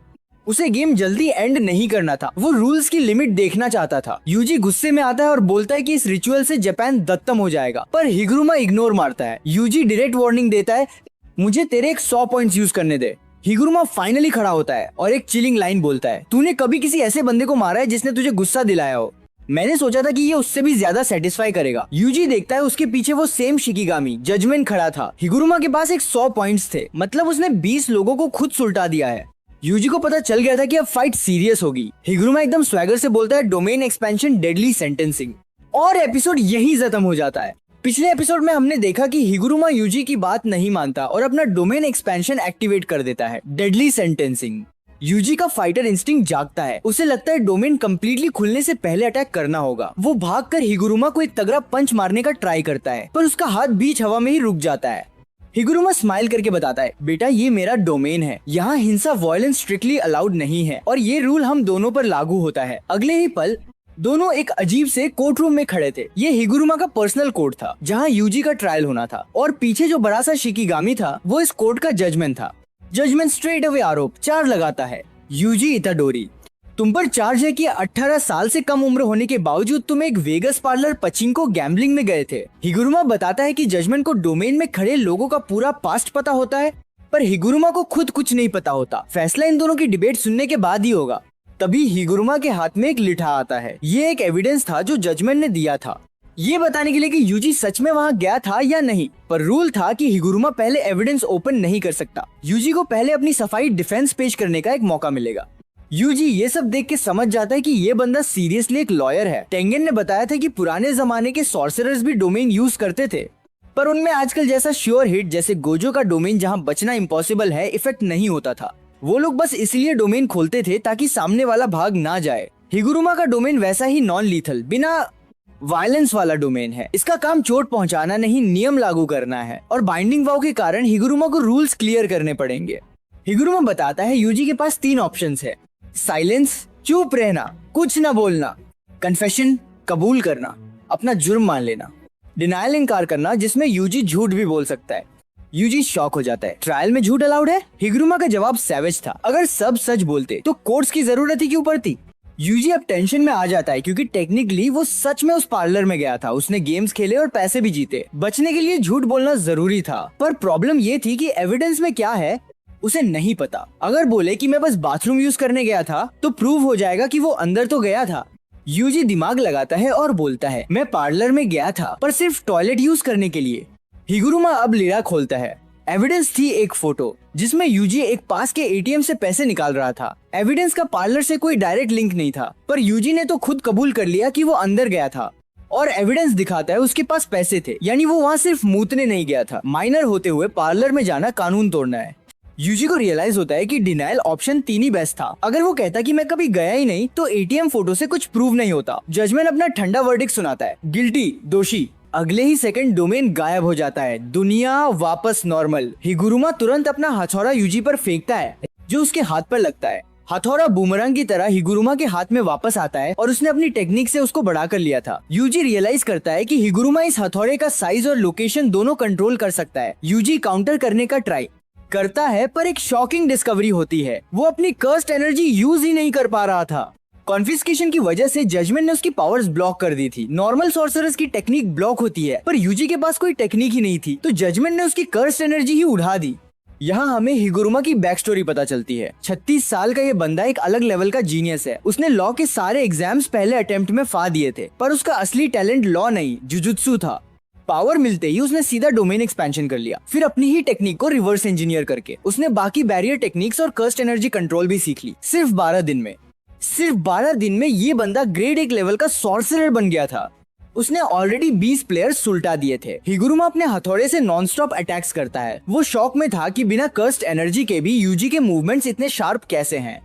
उसे गेम जल्दी एंड नहीं करना था, वो रूल्स की लिमिट देखना चाहता था। यूजी गुस्से में आता है और बोलता है कि इस रिचुअल से जापान दत्तम हो जाएगा, पर हिगुरुमा इग्नोर मारता है। यूजी डायरेक्ट वार्निंग देता है, मुझे तेरे 100 पॉइंट्स यूज करने दे। हिगुरुमा फाइनली खड़ा होता है और एक चिलिंग लाइन बोलता है, तूने कभी किसी ऐसे बंदे को मारा है जिसने तुझे गुस्सा दिलाया हो? मैंने सोचा था कि ये उससे भी ज्यादा सेटिस्फाई करेगा। यूजी देखता है उसके पीछे वो सेम शिकिगामी जजमेंट खड़ा था। हिगुरुमा के पास 100 पॉइंट्स थे, मतलब उसने 20 लोगों को खुद सुलटा दिया है। यूजी को पता चल गया था कि अब फाइट सीरियस होगी। हिगुरुमा एकदम स्वैगर से बोलता है, डोमेन एक्सपेंशन डेडली सेंटेंसिंग, और एपिसोड यही खत्म हो जाता है। पिछले एपिसोड में हमने देखा कि हिगुरुमा यूजी की बात नहीं मानता और अपना डोमेन एक्सपेंशन एक्टिवेट कर देता है, डेडली सेंटेंसिंग। यूजी का फाइटर इंस्टिंक्ट जागता है। उसे लगता है डोमेन कंप्लीटली खुलने से पहले अटैक करना होगा। वो भागकर हिगुरुमा को एक तगड़ा पंच मारने का ट्राई करता है, पर उसका हाथ बीच हवा में ही रुक जाता है। हिगुरुमा स्माइल करके बताता है, बेटा ये मेरा डोमेन है, यहाँ हिंसा वायलेंस स्ट्रिक्टली अलाउड नहीं है और ये रूल हम दोनों पर लागू होता है। अगले ही पल दोनों एक अजीब से कोर्ट रूम में खड़े थे। ये हिगुरुमा का पर्सनल कोर्ट था जहाँ यूजी का ट्रायल होना था, और पीछे जो बड़ा सा शिकिगामी था वो इस कोर्ट का जजमेंट था। जजमेंट स्ट्रेट अवे आरोप 4 लगाता है। यूजी इताडोरी, तुम पर चार्ज है कि 18 साल से कम उम्र होने के बावजूद तुम एक वेगस पार्लर पचिंको गैम्बलिंग में गए थे। हिगुरुमा बताता है कि जजमेंट को डोमेन में खड़े लोगों का पूरा पास्ट पता होता है, पर हिगुरुमा को खुद कुछ नहीं पता होता। फैसला इन दोनों की डिबेट सुनने के बाद ही होगा। तभी हिगुरुमा के हाथ में एक लिठा आता है। ये एक एविडेंस था जो जजमेंट ने दिया था, ये बताने के लिए कि यूजी सच में वहाँ गया था या नहीं। पर रूल था कि हिगुरुमा पहले एविडेंस ओपन नहीं कर सकता। यूजी को पहले अपनी सफाई डिफेंस पेश करने का एक मौका मिलेगा। यूजी ये सब देख के समझ जाता है कि ये बंदा सीरियसली एक लॉयर है। टेंगेन ने बताया था कि पुराने जमाने के सॉर्सरर्स भी डोमेन यूज करते थे, पर उनमें आजकल जैसा श्योर हिट जैसे गोजो का डोमेन जहाँ बचना इम्पॉसिबल है इफेक्ट नहीं होता था। वो लोग बस इसलिए डोमेन खोलते थे ताकि सामने वाला भाग ना जाए। हिगुरुमा का डोमेन वैसा ही नॉन लीथल बिना वायलेंस वाला डोमेन है। इसका काम चोट पहुंचाना नहीं, नियम लागू करना है, और बाइंडिंग वाव के कारण हिगुरुमा को रूल्स क्लियर करने पड़ेंगे। हिगुरुमा बताता है यूजी के पास 3 ऑप्शंस है। साइलेंस, चुप रहना, कुछ ना बोलना। कन्फेशन, कबूल करना, अपना जुर्म मान लेना। डिनायल, इनकार करना, जिसमें यूजी झूठ भी बोल सकता है। यूजी शॉक हो जाता है। ट्रायल में झूठ अलाउड है? हिगुरुमा का जवाब सैवेज था। अगर सब सच बोलते तो कोर्ट्स की जरूरत ही क्यों पड़ती? यूजी अब टेंशन में आ जाता है क्योंकि टेक्निकली वो सच में उस पार्लर में गया था। उसने गेम्स खेले और पैसे भी जीते। बचने के लिए झूठ बोलना जरूरी था, पर प्रॉब्लम ये थी कि एविडेंस में क्या है उसे नहीं पता। अगर बोले कि मैं बस बाथरूम यूज करने गया था तो प्रूव हो जाएगा कि वो अंदर तो गया था। यूजी दिमाग लगाता है और बोलता है, मैं पार्लर में गया था पर सिर्फ टॉयलेट यूज करने के लिए। हिगुरुमा अब लिरा खोलता है। एविडेंस थी एक फोटो जिसमें यूजी एक पास के एटीएम से पैसे निकाल रहा था। एविडेंस का पार्लर से कोई डायरेक्ट लिंक नहीं था, पर यूजी ने तो खुद कबूल कर लिया कि वो अंदर गया था, और एविडेंस दिखाता है उसके पास पैसे थे, यानी वो वहाँ सिर्फ मूतने नहीं गया था। माइनर होते हुए पार्लर में जाना कानून तोड़ना है। यूजी को रियलाइज होता है कि डिनायल ऑप्शन 3 ही बेस्ट था। अगर वो कहता कि मैं कभी गया ही नहीं तो एटीएम फोटो से कुछ प्रूव नहीं होता। जजमेंट अपना ठंडा वर्डिक्ट सुनाता है, गिल्टी, दोषी। अगले ही सेकंड डोमेन गायब हो जाता है। दुनिया वापस नॉर्मल। हिगुरुमा तुरंत अपना हथौड़ा यूजी पर फेंकता है जो उसके हाथ पर लगता है। हथौड़ा बूमरंग की तरह हिगुरुमा के हाथ में वापस आता है और उसने अपनी टेक्निक से उसको बढ़ा कर लिया था। यूजी रियलाइज करता है कि हिगुरुमा इस हथौड़े का साइज और लोकेशन दोनों कंट्रोल कर सकता है। यूजी काउंटर करने का ट्राई करता है, पर एक शॉकिंग डिस्कवरी होती है। वो अपनी कर्स्ड एनर्जी यूज ही नहीं कर पा रहा था। कॉन्फिस्केशन की वजह से जजमेंट ने उसकी पावर्स ब्लॉक कर दी थी। नॉर्मल सॉर्सरर्स की टेक्निक ब्लॉक होती है, पर यूजी के पास कोई टेक्निक ही नहीं थी, तो जजमेंट ने उसकी कर्स्ड एनर्जी ही उड़ा दी। यहाँ हमें हिगुरुमा की बैक स्टोरी पता चलती है। 36 साल का ये बंदा एक अलग लेवल का जीनियस है। उसने लॉ के सारे एग्जाम्स पहले अटेम्प्ट में फा दिए थे, पर उसका असली टैलेंट लॉ नहीं जुजुत्सु था। पावर मिलते ही उसने सीधा डोमेन एक्सपेंशन कर लिया। फिर अपनी ही टेक्निक को रिवर्स इंजीनियर करके उसने बाकी बैरियर टेक्निक्स और कर्स्ड एनर्जी कंट्रोल भी सीख ली। सिर्फ 12 दिन में। सिर्फ 12 दिन में ये बंदा ग्रेड 1 लेवल का सॉर्सरर बन गया था। उसने ऑलरेडी 20 प्लेयर्स सुलटा दिए थे। हिगुरुमा अपने हथौड़े से नॉनस्टॉप अटैक्स करता है। वो शॉक में था कि बिना कर्स्ड एनर्जी के भी यूजी के मूवमेंट्स इतने शार्प कैसे हैं।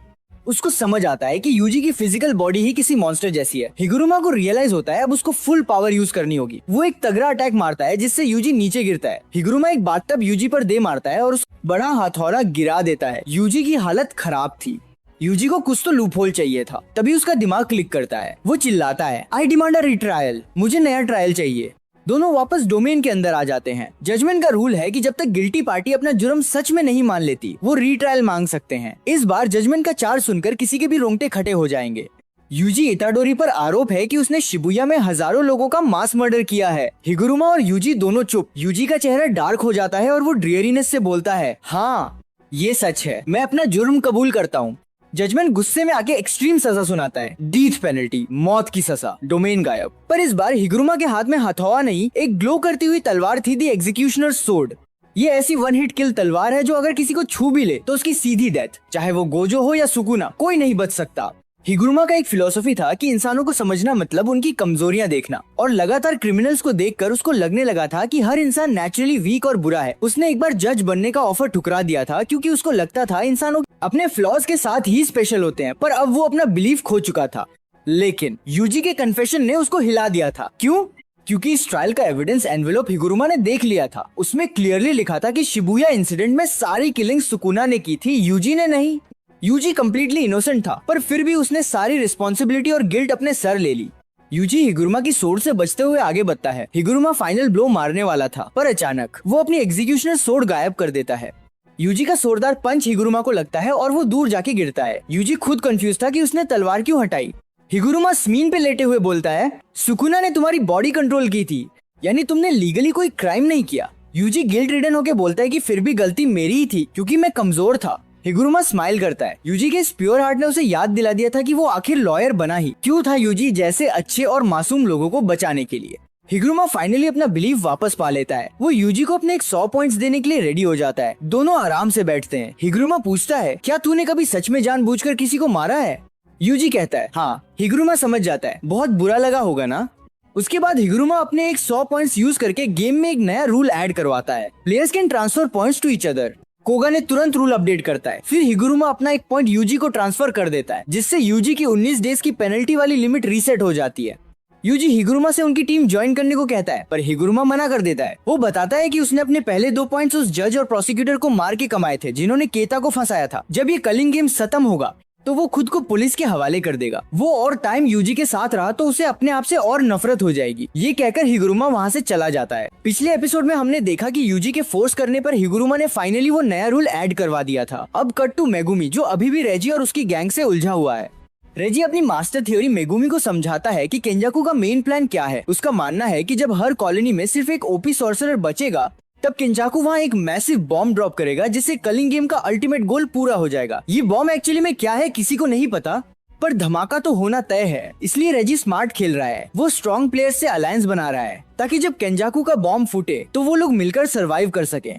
उसको समझ आता है कि यूजी की फिजिकल बॉडी ही किसी मॉन्स्टर जैसी है। हिगुरुमा को रियलाइज होता है अब उसको फुल पावर यूज करनी होगी। वो एक तगड़ा अटैक मारता है जिससे यूजी नीचे गिरता है। हिगुरुमा एक बाथटब यूजी पर दे मारता है और उस बड़ा हथौड़ा गिरा देता है। यूजी की हालत खराब थी। यूजी को कुछ तो लूपहोल चाहिए था। तभी उसका दिमाग क्लिक करता है। वो चिल्लाता है, आई डिमांड अ रीट्रायल, मुझे नया ट्रायल चाहिए। दोनों वापस डोमेन के अंदर आ जाते हैं। जजमेंट का रूल है कि जब तक गिल्टी पार्टी अपना जुर्म सच में नहीं मान लेती वो रीट्रायल मांग सकते हैं। इस बार जजमेंट का चार्ज सुनकर किसी के भी रोंगटे खड़े हो जाएंगे। यूजी इताडोरी पर आरोप है कि उसने शिबुया में हजारों लोगों का मास मर्डर किया है। हिगुरुमा और यूजी दोनों चुप। यूजी का चेहरा डार्क हो जाता है और वो ड्रियरीनेस से बोलता है, हाँ ये सच है, मैं अपना जुर्म कबूल करता हूँ। जजमेंट गुस्से में आके एक्सट्रीम सजा सुनाता है, डेथ पेनल्टी, मौत की सजा। डोमेन गायब। पर इस बार हिगुरुमा के हाथ में हथौड़ा नहीं, एक ग्लो करती हुई तलवार थी, दी एग्जीक्यूशनर सोर्ड। ये ऐसी 1 हिट किल तलवार है जो अगर किसी को छू भी ले तो उसकी सीधी डेथ, चाहे वो गोजो हो या सुकुना, कोई नहीं बच सकता। हिगुरुमा का एक फिलॉसफी था कि इंसानों को समझना मतलब उनकी कमजोरियां देखना, और लगातार क्रिमिनल्स को देखकर उसको लगने लगा था कि हर इंसान नेचुरली वीक और बुरा है। उसने एक बार जज बनने का ऑफर ठुकरा दिया था क्योंकि उसको लगता था इंसानों अपने फ्लॉज के साथ ही स्पेशल होते हैं, पर अब वो अपना बिलीफ खो चुका था। लेकिन यूजी के कन्फेशन ने उसको हिला दिया था। क्यों? क्योंकि इस ट्रायल का एविडेंस एनवेलोप हिगुरुमा ने देख लिया था। उसमें क्लियरली लिखा था कि शिबुया इंसिडेंट में सारी किलिंग सुकुना ने की थी, यूजी ने नहीं। यूजी कम्प्लीटली इनोसेंट था, पर फिर भी उसने सारी रिस्पॉन्सिबिलिटी और गिल्ट अपने सर ले ली। यूजी हिगुरुमा की सोर्ड से बचते हुए आगे बढ़ता है। हिगुरुमा फाइनल ब्लो मारने वाला था, पर अचानक वो अपनी एग्जीक्यूशनर सोर्ड गायब कर देता है। यूजी का जोरदार पंच हिगुरुमा को लगता है और वो दूर जाके गिरता है। यूजी खुद कंफ्यूज था कि उसने तलवार क्यों हटाई। हिगुरुमा जमीन पे लेटे हुए बोलता है, सुकुना ने तुम्हारी बॉडी कंट्रोल की थी, यानी तुमने लीगली कोई क्राइम नहीं किया। यूजी गिल्ट रिडन होके बोलता है कि फिर भी गलती मेरी ही थी क्योंकि मैं कमजोर था। हिगुरुमा स्माइल करता है। यूजी के इस प्योर हार्ट ने उसे याद दिला दिया था कि वो आखिर लॉयर बना ही क्यों था यूजी जैसे अच्छे और मासूम लोगों को बचाने के लिए। हिगुरुमा फाइनली अपना बिलीफ वापस पा लेता है। वो यूजी को अपने 100 पॉइंट्स देने के लिए रेडी हो जाता है। दोनों आराम से बैठते हैं। हिगुरुमा पूछता है, क्या तूने कभी सच में जानबूझकर किसी को मारा है? यूजी कहता है, हाँ। हिगुरुमा समझ जाता है, बहुत बुरा लगा होगा ना। उसके बाद हिगुरुमा अपने 100 पॉइंट्स यूज करके गेम में एक नया रूल ऐड करवाता है, players can transfer points to each other. Koga ने तुरंत रूल अपडेट करता है। फिर हिगुरुमा अपना 1 पॉइंट यूजी को ट्रांसफर कर देता है, जिससे यूजी की 19 डेज की पेनल्टी वाली लिमिट रीसेट हो जाती है। यूजी हिगुरुमा से उनकी टीम ज्वाइन करने को कहता है, पर हिगुरुमा मना कर देता है। वो बताता है कि उसने अपने पहले 2 पॉइंट्स उस जज और प्रोसिक्यूटर को मार के कमाए थे जिन्होंने केता को फंसाया था। जब ये कलिंग गेम खत्म होगा तो वो खुद को पुलिस के हवाले कर देगा। वो और टाइम यूजी के साथ रहा तो उसे अपने आप से और नफरत हो जाएगी। ये कहकर हिगुरुमा वहाँ से चला जाता है। पिछले एपिसोड में हमने देखा कि यूजी के फोर्स करने पर हिगुरुमा ने फाइनली वो नया रूल ऐड करवा दिया था। अब कट टू मेगुमी, जो अभी भी रेजी और उसकी गैंग से उलझा हुआ है। रेजी अपनी मास्टर थ्योरी मेगुमी को समझाता है कि केंजाकू का मेन प्लान क्या है। उसका मानना है कि जब हर कॉलोनी में सिर्फ एक ओपी सॉर्सरर बचेगा तब केंजाकू वहाँ एक मैसिव बॉम्ब ड्रॉप करेगा, जिससे कलिंग गेम का अल्टीमेट गोल पूरा हो जाएगा। ये बॉम्ब एक्चुअली में क्या है किसी को नहीं पता, पर धमाका तो होना तय है। इसलिए रेजी स्मार्ट खेल रहा है। वो स्ट्रॉन्ग प्लेयर्स से अलायंस बना रहा है ताकि जब केंजाकू का बॉम्ब फूटे तो वो लोग मिलकर सर्वाइव कर सके।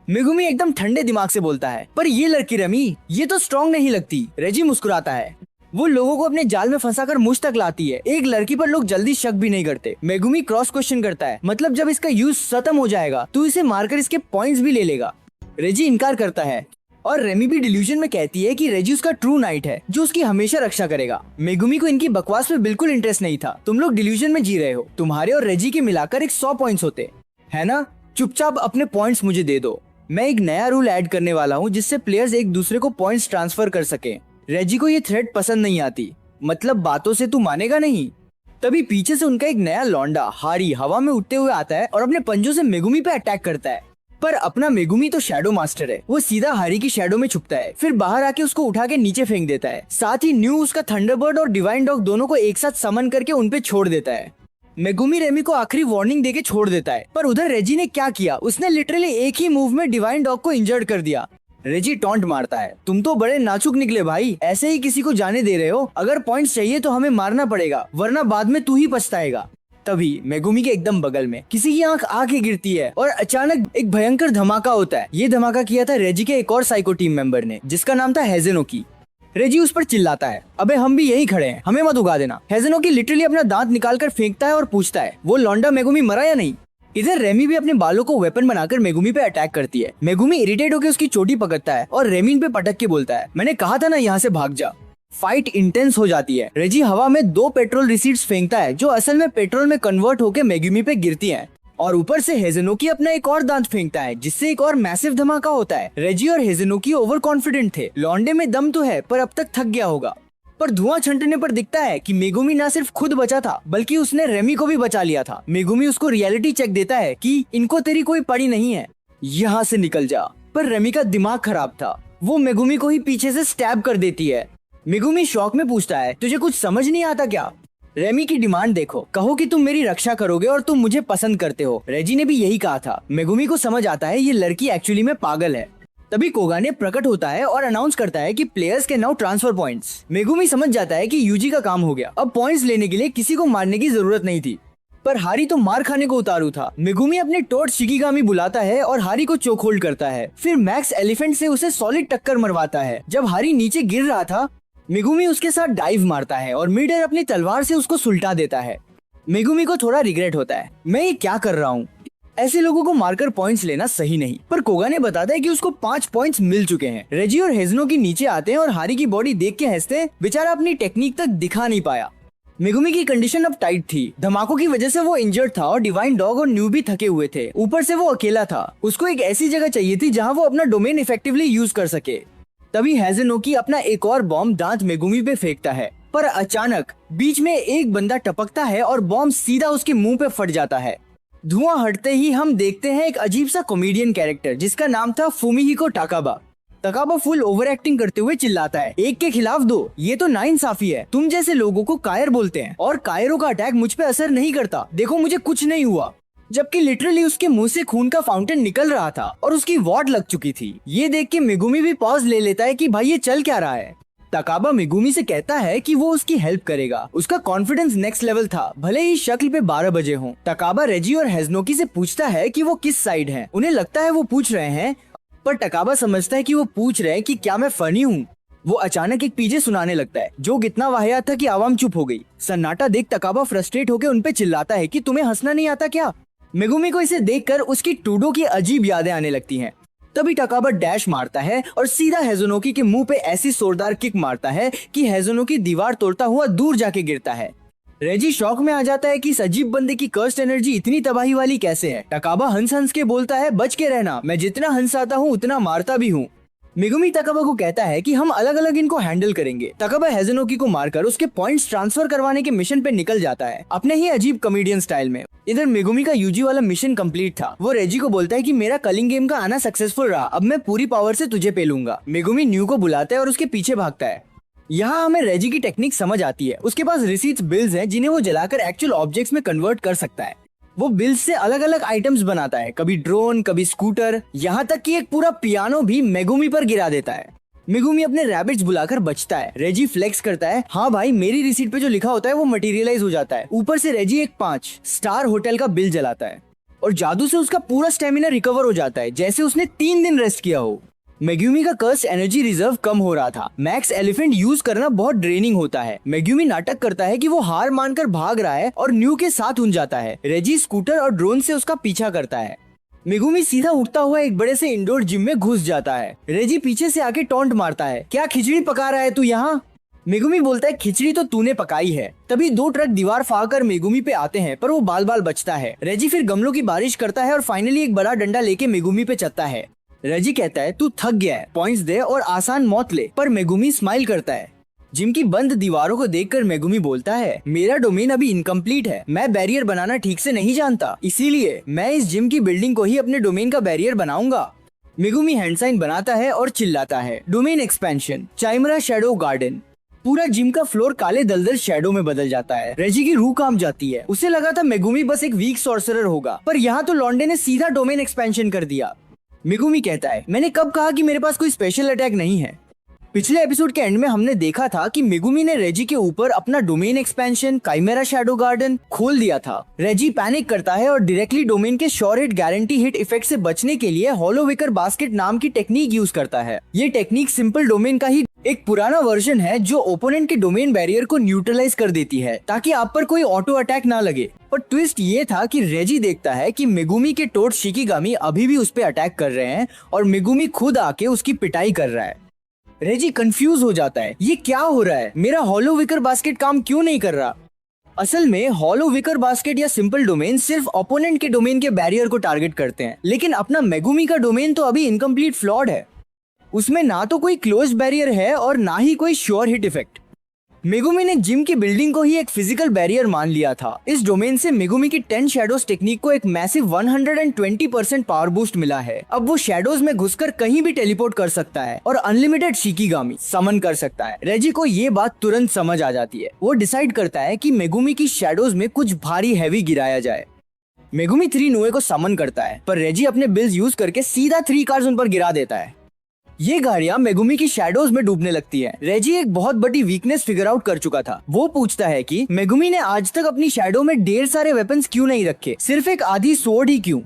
मेगुमी एकदम ठंडे दिमाग से बोलता है, पर ये लड़की रमी, ये तो स्ट्रॉन्ग नहीं लगती। रेजी मुस्कुराता है। वो लोगों को अपने जाल में फंसाकर मुझ तक लाती है। एक लड़की पर लोग जल्दी शक भी नहीं करते। मेगुमी क्रॉस क्वेश्चन करता है, मतलब जब इसका यूज खत्म हो जाएगा तो इसे मारकर इसके पॉइंट्स भी ले लेगा। रेजी इनकार करता है और रेमी भी डिल्यूजन में कहती है कि रेजी उसका ट्रू नाइट है जो उसकी हमेशा रक्षा करेगा। मेगुमी को इनकी बकवास में बिल्कुल इंटरेस्ट नहीं था। तुम लोग डिल्यूजन में जी रहे हो, तुम्हारे और रेजी के मिलाकर 100 पॉइंट्स होते है ना। चुपचाप अपने पॉइंट्स मुझे दे दो। मैं एक नया रूल ऐड करने वाला हूँ जिससे प्लेयर्स एक दूसरे को पॉइंट्स ट्रांसफर कर सके। रेजी को ये थ्रेड पसंद नहीं आती, मतलब बातों से तू मानेगा नहीं। तभी पीछे से उनका एक नया लौंडा हारी हवा में उठते हुए आता है और अपने पंजों से मेगुमी पे अटैक करता है। पर अपना मेगुमी तो शैडो मास्टर है। वो सीधा हारी की शैडो में छुपता है, फिर बाहर आके उसको उठा के नीचे फेंक देता है। साथ ही न्यू उसका थंडरबर्ड और डिवाइन डॉग दोनों को एक साथ समन करके उनपे छोड़ देता है। मेगुमी रेमी को आखिरी वार्निंग देके छोड़ देता है, पर उधर रेजी ने क्या किया, उसने लिटरली एक ही मूव में डिवाइन डॉग को इंजर्ड कर दिया। रेजी टॉन्ट मारता है, तुम तो बड़े नाजुक निकले भाई, ऐसे ही किसी को जाने दे रहे हो। अगर पॉइंट्स चाहिए तो हमें मारना पड़ेगा, वरना बाद में तू ही पछताएगा। तभी मेगुमी के एकदम बगल में किसी की आंख आके गिरती है और अचानक एक भयंकर धमाका होता है। ये धमाका किया था रेजी के एक और साइको टीम मेंबर ने, जिसका नाम था हेजेनोकी। रेजी उस पर चिल्लाता है, अबे हम भी यही खड़े हैं, हमें मत उगा देना। हेजेनोकी लिटरली अपना दांत निकालकर फेंकता है और पूछता है, वो लौंडा मेगुमी मरा या नहीं। इधर रेमी भी अपने बालों को वेपन बनाकर मेगुमी पे अटैक करती है। मेगुमी इरिटेट होकर उसकी चोटी पकड़ता है और रेमी पे पटक के बोलता है, मैंने कहा था ना यहाँ से भाग जा। फाइट इंटेंस हो जाती है। रेजी हवा में 2 पेट्रोल रिसीट्स फेंकता है जो असल में पेट्रोल में कन्वर्ट होकर मेगुमी पे गिरती हैं। और ऊपर से हेजेनोकी अपना एक और दांत फेंकता है, जिससे एक और मैसिव धमाका होता है। रेजी और हेजेनोकी ओवर कॉन्फिडेंट थे, लौंडे में दम तो है पर अब तक थक गया होगा। पर धुआं छंटने पर दिखता है कि मेगुमी ना सिर्फ खुद बचा था बल्कि उसने रेमी को भी बचा लिया था। मेगुमी उसको रियलिटी चेक देता है कि इनको तेरी कोई पड़ी नहीं है, यहाँ से निकल जा। पर रेमी का दिमाग खराब था, वो मेगुमी को ही पीछे से स्टैब कर देती है। मेगुमी शॉक में पूछता है, तुझे कुछ समझ नहीं आता क्या? रेमी की डिमांड देखो, कहो कि तुम मेरी रक्षा करोगे और तुम मुझे पसंद करते हो। रेजी ने भी यही कहा था। मेगुमी को समझ आता है ये लड़की एक्चुअली में पागल है। तभी कोगा ने प्रकट होता है और अनाउंस करता है कि प्लेयर्स के नाउ ट्रांसफर पॉइंट्स। मेगुमी समझ जाता है कि यूजी का काम हो गया। अब पॉइंट्स लेने के लिए किसी को मारने की जरूरत नहीं थी, पर हारी तो मार खाने को उतारू था। मेगुमी अपने टोट शिकिगामी बुलाता है और हारी को चोक होल्ड करता है। फिर मैक्स एलिफेंट से उसे सॉलिड टक्कर मरवाता है। जब हारी नीचे गिर रहा था, मेगुमी उसके साथ डाइव मारता है और मिड एयर अपनी तलवार से उसको सुलटा देता है। मेगुमी को थोड़ा रिग्रेट होता है, मैं ये क्या कर रहा हूँ, ऐसे लोगों को मारकर पॉइंट्स लेना सही नहीं। पर कोगा ने बताता है कि उसको 5 पॉइंट्स मिल चुके हैं। रेजी और हेजनोकी नीचे आते हैं और हारी की बॉडी देख के हंसते हैं। बेचारा अपनी टेक्निक तक दिखा नहीं पाया। मेगुमी की कंडीशन अब टाइट थी, धमाकों की वजह से वो इंजर्ड था और डिवाइन डॉग और न्यू भी थके हुए थे। ऊपर से वो अकेला था। उसको एक ऐसी जगह चाहिए थी जहाँ वो अपना डोमेन इफेक्टिवली यूज कर सके। तभी हेजेनोकी अपना एक और बॉम्ब दांत मेगुमी पे फेंकता है, पर अचानक बीच में एक बंदा टपकता है और बॉम्ब सीधा उसके मुंह पे फट जाता है। धुआं हटते ही हम देखते हैं एक अजीब सा कॉमेडियन कैरेक्टर जिसका नाम था फुमिहिको टाकाबा। तकाबा फुल ओवर एक्टिंग करते हुए चिल्लाता है, एक के खिलाफ दो, ये तो नाइंसाफी है। तुम जैसे लोगों को कायर बोलते हैं और कायरों का अटैक मुझ पे असर नहीं करता। देखो मुझे कुछ नहीं हुआ। जबकि लिटरली उसके मुंह से खून का फाउंटेन निकल रहा था और उसकी वॉट लग चुकी थी। ये देख के मेगुमी भी पॉज ले लेता है कि भाई ये चल क्या रहा है। तकाबा मेगुमी से कहता है कि वो उसकी हेल्प करेगा। उसका कॉन्फिडेंस नेक्स्ट लेवल था, भले ही शक्ल पे 12 बजे हों। तकाबा रेजी और हेज़नोकी से पूछता है कि वो किस साइड हैं। उन्हें लगता है वो पूछ रहे हैं, पर टकाबा समझता है कि वो पूछ रहे हैं कि क्या मैं फनी हूँ। वो अचानक एक पीजे सुनाने लगता है जो इतना वाहियात था कि आवाम चुप हो गई। सन्नाटा देख टकाबा फ्रस्ट्रेट होकर उन पे चिल्लाता है कि तुम्हें हंसना नहीं आता क्या। मेगुमी को इसे देखकर उसकी टूडो की अजीब यादें आने लगती हैं। तभी टकाबा डैश मारता है और सीधा हेज़नोकी के मुंह पे ऐसी जोरदार किक मारता है कि हेज़नोकी दीवार तोड़ता हुआ दूर जाके गिरता है। रेजी शॉक में आ जाता है कि इस अजीब बंदे की कर्स्ट एनर्जी इतनी तबाही वाली कैसे है। टकाबा हंस हंस के बोलता है, बच के रहना, मैं जितना हंसाता हूँ उतना मारता भी हूँ। मेगुमी तकाबा को कहता है कि हम अलग अलग इनको हैंडल करेंगे। तकाबा हेज़नोकी को मारकर उसके पॉइंट्स ट्रांसफर करवाने के मिशन पे निकल जाता है अपने ही अजीब कॉमेडियन स्टाइल में। इधर मेगुमी का यूजी वाला मिशन कंप्लीट था। वो रेजी को बोलता है कि मेरा कलिंग गेम का आना सक्सेसफुल रहा, अब मैं पूरी पावर से तुझे पेलूंगा। मेगुमी न्यू को बुलाता है और उसके पीछे भागता है। यहाँ हमें रेजी की टेक्निक समझ आती है। उसके पास रिसीट्स बिल्स हैं जिन्हें वो जलाकर एक्चुअल ऑब्जेक्ट्स में कन्वर्ट कर सकता है। वो बिल्स से अलग अलग आइटम्स बनाता है, कभी ड्रोन, कभी स्कूटर, यहाँ तक कि एक पूरा पियानो भी मेगुमी पर गिरा देता है। मेगुमी अपने रैबिट्स बुलाकर बचता है। रेजी फ्लेक्स करता है, हाँ भाई मेरी रिसीट पे जो लिखा होता है वो मटेरियलाइज हो जाता है। ऊपर से रेजी एक 5 स्टार होटल का बिल जलाता है और जादू से उसका पूरा स्टेमिना रिकवर हो जाता है, जैसे उसने 3 दिन रेस्ट किया हो। मेगुमी का कर्स एनर्जी रिजर्व कम हो रहा था। मैक्स एलिफेंट यूज करना बहुत ड्रेनिंग होता है। मेगुमी नाटक करता है कि वो हार मानकर भाग रहा है और न्यू के साथ उन जाता है। रेजी स्कूटर और ड्रोन से उसका पीछा करता है। मेगुमी सीधा उठता हुआ एक बड़े से इंडोर जिम में घुस जाता है। रेजी पीछे से आके टॉन्ट मारता है, क्या खिचड़ी पका रहा है तू यहाँ। मेगुमी बोलता है, खिचड़ी तो तूने पकाई है। तभी 2 ट्रक दीवार फाड़कर मेगुमी पे आते हैं, पर वो बाल बाल बचता है। रेजी फिर गमलों की बारिश करता है और फाइनली एक बड़ा डंडा लेके मेगुमी पे चलता है। रेजी कहता है, तू थक गया है, पॉइंट्स दे और आसान मौत ले। पर मेगुमी स्माइल करता है। जिम की बंद दीवारों को देखकर मेगुमी बोलता है, मेरा डोमेन अभी इनकम्प्लीट है, मैं बैरियर बनाना ठीक से नहीं जानता, इसीलिए मैं इस जिम की बिल्डिंग को ही अपने डोमेन का बैरियर बनाऊंगा। मेगुमी हैंड साइन बनाता है और चिल्लाता है, डोमेन एक्सपेंशन, चाइमरा शैडो गार्डन। पूरा जिम का फ्लोर काले दलदल शैडो में बदल जाता है। रेजी की रूह कांप जाती है। उसे लगा था मेगुमी बस एक वीक सॉर्सरर होगा, पर यहाँ तो लॉन्डे ने सीधा डोमेन एक्सपेंशन कर दिया। मेगुमी कहता है, मैंने कब कहा कि मेरे पास कोई स्पेशल अटैक नहीं है। पिछले एपिसोड के एंड में हमने देखा था कि मेगुमी ने रेजी के ऊपर अपना domain expansion chimera shadow garden खोल दिया था। रेजी पैनिक करता है और डायरेक्टली डोमेन के sure hit guarantee hit effect से बचने के लिए हॉलो विकर बास्केट नाम की टेक्निक यूज करता है। ये टेक्निक सिंपल डोमेन का ही एक पुराना वर्जन है जो ओपोनेंट के डोमेन बैरियर को न्यूट्रलाइज कर देती है ताकि आप पर कोई ऑटो अटैक ना लगे। पर ट्विस्ट ये था कि रेजी देखता है कि मेगुमी के टोट शिकिगामी अभी भी उस पे अटैक कर रहे हैं और मेगुमी खुद आके उसकी पिटाई कर रहा है। रेजी कंफ्यूज हो जाता है, ये क्या हो रहा है, मेरा हॉलो विकर बास्केट काम क्यों नहीं कर रहा। असल में हॉलो विकर बास्केट या सिंपल डोमेन सिर्फ ओपोनेंट के डोमेन के बैरियर को टारगेट करते हैं, लेकिन अपना मेगुमी का डोमेन तो अभी इनकम्प्लीट फ्लॉड है। उसमें ना तो कोई क्लोज बैरियर है और ना ही कोई श्योर हिट इफेक्ट। मेगुमी ने जिम की बिल्डिंग को ही एक फिजिकल बैरियर मान लिया था। इस डोमेन से मेगुमी की 10 शैडोज टेक्निक को एक मैसिव 120% पावर बूस्ट मिला है। अब वो शैडोज में घुसकर कहीं भी टेलीपोर्ट कर सकता है और अनलिमिटेड शिकिगामी समन कर सकता है। रेजी को ये बात तुरंत समझ आ जाती है। वो डिसाइड करता है कि मेगुमी की शैडोज में कुछ भारी हैवी गिराया जाए। मेगुमी 3 नुए को समन करता है, पर रेजी अपने बिल्स यूज करके सीधा 3 कार्स उन पर गिरा देता है। ये गाड़ियां मेगुमी की शैडोज में डूबने लगती है। रेजी एक बहुत बड़ी वीकनेस फिगर आउट कर चुका था। वो पूछता है कि मेगुमी ने आज तक अपनी शैडो में ढेर सारे वेपन्स क्यों नहीं रखे, सिर्फ एक आधी स्वॉर्ड ही क्यों।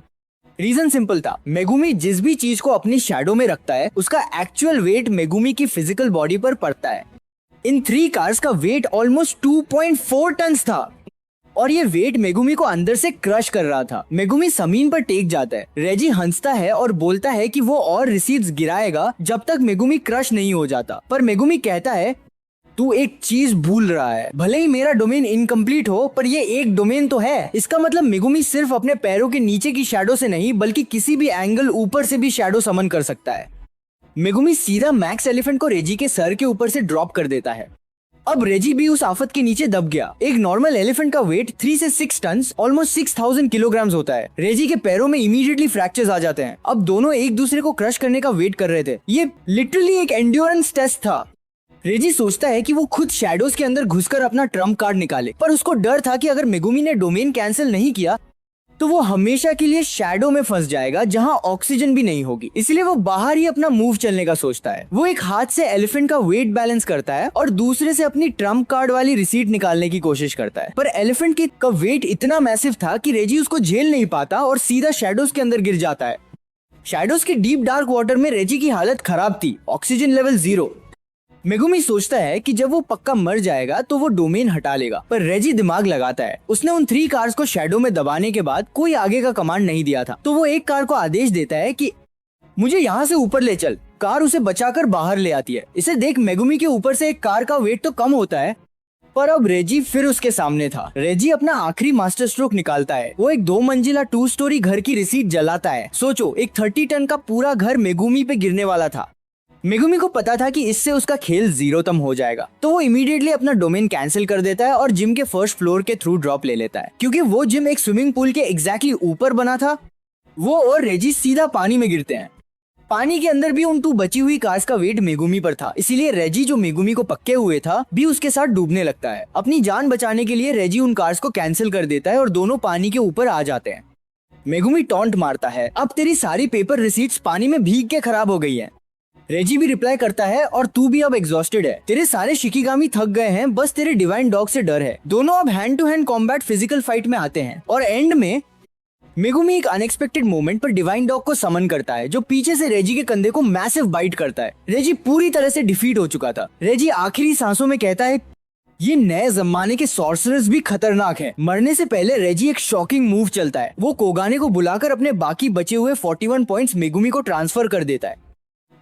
रीजन सिंपल था, मेगुमी जिस भी चीज को अपनी शैडो में रखता है उसका एक्चुअल वेट मेगुमी की फिजिकल बॉडी पर पड़ता है। इन 3 कार्स का वेट ऑलमोस्ट 2.4 टन था और ये वेट मेगुमी को अंदर से क्रश कर रहा था। मेगुमी जमीन पर टेक जाता है। रेजी हंसता है और बोलता है कि वो और रिसीट्स गिराएगा जब तक मेगुमी क्रश नहीं हो जाता। पर मेगुमी कहता है, तू एक चीज भूल रहा है, भले ही मेरा डोमेन इनकम्प्लीट हो पर ये एक डोमेन तो है। इसका मतलब मेगुमी सिर्फ अपने पैरों के नीचे की शैडो से नहीं बल्कि किसी भी एंगल ऊपर से भी शैडो समन कर सकता है। मेगुमी सीधा मैक्स एलिफेंट को रेजी के सर के ऊपर से ड्रॉप कर देता है। अब रेजी भी उस आफत के नीचे दब गया। एक नॉर्मल एलिफेंट का वेट 3 से 6 टन ऑलमोस्ट 6000 किलोग्राम होता है। रेजी के पैरों में इमीडिएटली फ्रैक्चर्स आ जाते हैं। अब दोनों एक दूसरे को क्रश करने का वेट कर रहे थे। ये लिटरली एक एंड्योरेंस टेस्ट था। रेजी सोचता है कि वो खुद शैडोज के अंदर घुसकर अपना ट्रम्प कार्ड निकाले, पर उसको डर था कि अगर मेगुमी ने डोमेन कैंसिल नहीं किया तो वो हमेशा के लिए शैडो में फंस जाएगा जहां ऑक्सीजन भी नहीं होगी। इसलिए वो बाहर ही अपना मूव चलने का सोचता है। वो एक हाथ से एलिफेंट का वेट बैलेंस करता है और दूसरे से अपनी ट्रम्प कार्ड वाली रिसीट निकालने की कोशिश करता है, पर एलिफेंट का वेट इतना मैसिव था कि रेजी उसको झेल नहीं पाता और सीधा शैडोज के अंदर गिर जाता है। शैडोज के डीप डार्क वाटर में रेजी की हालत खराब थी, ऑक्सीजन लेवल 0। मेगुमी सोचता है कि जब वो पक्का मर जाएगा तो वो डोमेन हटा लेगा, पर रेजी दिमाग लगाता है। उसने उन 3 कार्स को शैडो में दबाने के बाद कोई आगे का कमांड नहीं दिया था, तो वो एक कार को आदेश देता है कि मुझे यहाँ से ऊपर ले चल। कार उसे बचाकर बाहर ले आती है। इसे देख मेगुमी के ऊपर से एक कार का वेट तो कम होता है, पर अब रेजी फिर उसके सामने था। रेजी अपना आखिरी मास्टर स्ट्रोक निकालता है। वो एक 2 मंजिला 2 स्टोरी घर की रिसीट जलाता है। सोचो, एक 30 टन का पूरा घर मेगुमी पे गिरने वाला था। मेगुमी को पता था कि इससे उसका खेल 0 हो जाएगा, तो वो इमीडिएटली अपना डोमेन कैंसिल कर देता है और जिम के फर्स्ट फ्लोर के थ्रू ड्रॉप ले लेता है। क्योंकि वो जिम एक स्विमिंग पूल के एग्जैक्टली ऊपर बना था, वो और रेजी सीधा पानी में गिरते हैं। पानी के अंदर भी उन 2 बची हुई कार्स का वेट मेगुमी पर था, इसीलिए रेजी जो मेगुमी को पक्के हुए था भी उसके साथ डूबने लगता है। अपनी जान बचाने के लिए रेजी उन कार्स को कैंसिल कर देता है और दोनों पानी के ऊपर आ जाते हैं। मेगुमी टॉन्ट मारता है, अब तेरी सारी पेपर रिसीट्स पानी में भीग के खराब हो गई है। रेजी भी रिप्लाई करता है, और तू भी अब एग्जॉस्टेड है। तेरे सारे शिकिगामी थक गए हैं, बस तेरे डिवाइन डॉग से डर है। दोनों अब hand to hand combat physical fight में आते हैं और एंड में मेगुमी एक अनएक्सपेक्टेड मोमेंट पर डिवाइन डॉग को समन करता है, जो पीछे से रेजी के कंधे को मैसिव बाइट करता है। रेजी पूरी तरह से डिफीट हो चुका था। रेजी आखिरी सांसों में कहता है, ये नए जमाने के सॉर्सरर्स भी खतरनाक हैं। मरने से पहले रेजी एक शॉकिंग मूव चलता है। वो कोगाने को बुलाकर अपने बाकी बचे हुए 41 पॉइंट्स मेगुमी को ट्रांसफर कर देता है।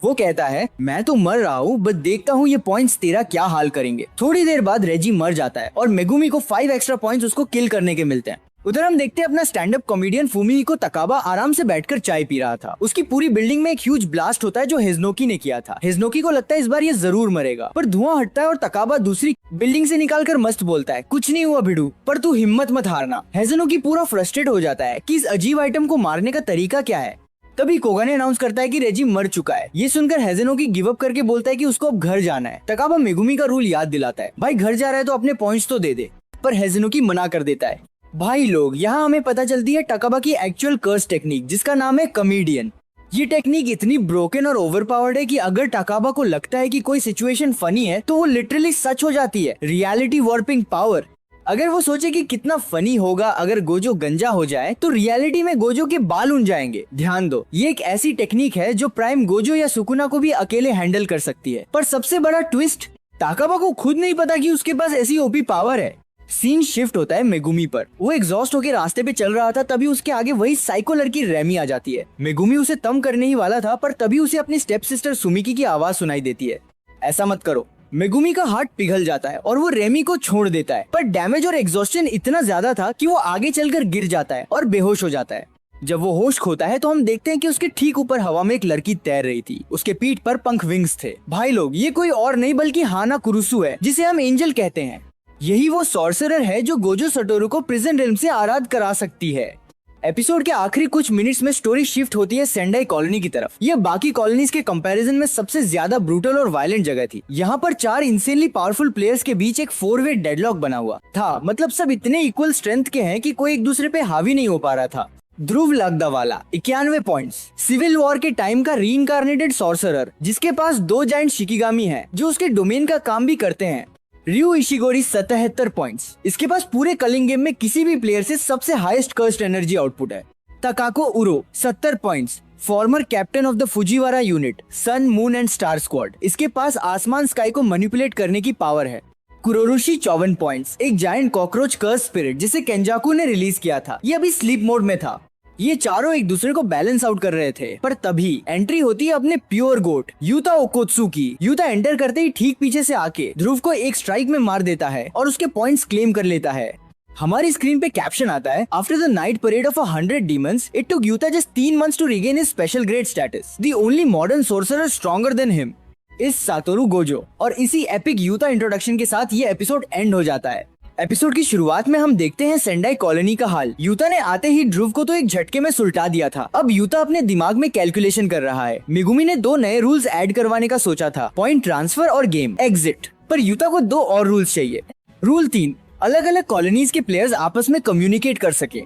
वो कहता है, मैं तो मर रहा हूँ, बस देखता हूँ ये पॉइंट्स तेरा क्या हाल करेंगे। थोड़ी देर बाद रेजी मर जाता है और मेगुमी को 5 एक्स्ट्रा पॉइंट्स उसको किल करने के मिलते हैं। उधर हम देखते हैं अपना स्टैंड अप कॉमेडियन फुमिहिको तकाबा आराम से बैठकर चाय पी रहा था। उसकी पूरी बिल्डिंग में एक ह्यूज ब्लास्ट होता है जो हिजनोकी ने किया था। हिजनोकी को लगता है इस बार ये जरूर मरेगा, पर धुआं हटता है और तकाबा दूसरी बिल्डिंग से निकालकर मस्त बोलता है, कुछ नहीं हुआ भिड़ू, पर तू हिम्मत मत हारना। हिजनोकी पूरा फ्रस्ट्रेट हो जाता है कि इस अजीब आइटम को मारने का तरीका क्या है। तभी कोगा ने अनाउंस करता है कि रेजी मर चुका है। ये सुनकर हेजेनोकी गिव अप करके बोलता है कि उसको अब घर जाना है। तकाबा मेगुमी का रूल याद दिलाता है, भाई घर जा रहा है तो अपने पॉइंट्स तो दे दे, पर हेजेनोकी मना कर देता है। भाई लोग, यहाँ हमें पता चलती है तकाबा की एक्चुअल कर्स टेक्निक, जिसका नाम है कॉमेडियन। ये टेक्निक इतनी ब्रोकन और ओवरपावर्ड है कि अगर तकाबा को लगता है कि कोई सिचुएशन फनी है तो वो लिटरली सच हो जाती है। Reality warping power. अगर वो सोचे कि कितना फनी होगा अगर गोजो गंजा हो जाए, तो रियलिटी में गोजो के बाल उन जाएंगे। ध्यान दो, ये एक ऐसी टेक्निक है जो प्राइम गोजो या सुकुना को भी अकेले हैंडल कर सकती है। पर सबसे बड़ा ट्विस्ट, ताकाबा को खुद नहीं पता कि उसके पास ऐसी ओपी पावर है। सीन शिफ्ट होता है मेगुमी पर। वो एग्जॉस्ट होकर रास्ते पे चल रहा था, तभी उसके आगे वही साइको लड़की रेमी आ जाती है। मेगुमी उसे तंग करने ही वाला था, पर तभी उसे अपनी स्टेप सिस्टर सुमिकी की आवाज सुनाई देती है, ऐसा मत करो। मेगुमी का हार्ट पिघल जाता है और वो रेमी को छोड़ देता है, पर डैमेज और एग्जॉस्शन इतना ज्यादा था कि वो आगे चलकर गिर जाता है और बेहोश हो जाता है। जब वो होश खोता है तो हम देखते हैं कि उसके ठीक ऊपर हवा में एक लड़की तैर रही थी। उसके पीठ पर पंख विंग्स थे। भाई लोग, ये कोई और नहीं बल्कि हाना कुरुसु है, जिसे हम एंजल कहते हैं। यही वो सॉर्सरर है जो गोजो सटोरू को प्रिजन रिल्म से आराध करा सकती है। एपिसोड के आखिरी कुछ मिनट्स में स्टोरी शिफ्ट होती है सेंडाई कॉलोनी की तरफ। यह बाकी कॉलोनीज के कंपैरिजन में सबसे ज्यादा ब्रूटल और वायलेंट जगह थी। यहाँ पर 4 इंसेनली पावरफुल प्लेयर्स के बीच एक 4-वे डेडलॉक बना हुआ था। मतलब सब इतने इक्वल स्ट्रेंथ के हैं कि कोई एक दूसरे पे हावी नहीं हो पा रहा था। ध्रुव लगदावाला 91 पॉइंट्स, सिविल वॉर के टाइम का रीइंकार्नेटेड सॉर्सरर जिसके पास 2 जायंट शिकिगामी हैं जो उसके डोमेन का काम भी करते हैं। रियो इशिगोरी 77 पॉइंट्स, इसके पास पूरे कलिंग गेम में किसी भी प्लेयर से सबसे हाईएस्ट कर्स्ड एनर्जी आउटपुट है। Takako Uro 70 points, former captain of the Fujiwara unit, sun moon and star squad, इसके पास आसमान स्काई को मैनिपुलेट करने की पावर है। कुरोरुशी 54 पॉइंट्स, एक जायंट कॉकरोच कर्स स्पिरिट जिसे केंजाकू ने रिलीज किया था। ये अभी स्लीप मोड में था। ये चारों एक दूसरे को बैलेंस आउट कर रहे थे, पर तभी एंट्री होती है अपने प्योर गोट यूता ओकोत्सु की। यूता एंटर करते ही ठीक पीछे से आके ध्रुव को एक स्ट्राइक में मार देता है और उसके पॉइंट्स क्लेम कर लेता है। हमारी स्क्रीन पे कैप्शन आता है, after the night parade of 100 demons, it took Yuta just 3 months to regain his special grade status. The only modern sorcerer stronger than him. इस सातोरू गोजो। और इसी एपिक यूता इंट्रोडक्शन के साथ ये episode and हो जाता है। Episode की शुरुआत में हम देखते हैं सेंडाई कॉलोनी का हाल। यूता ने आते ही ध्रुव को तो एक झटके में सुलटा दिया था। अब यूता अपने दिमाग में कैलकुलेशन कर रहा है। मिगुमी ने 2 नए रूल्स ऐड करवाने का सोचा था, पॉइंट ट्रांसफर और गेम एग्जिट, पर यूता को 2 और रूल्स चाहिए। रूल 3, अलग अलग कॉलोनीज के प्लेयर्स आपस में कम्युनिकेट कर सके।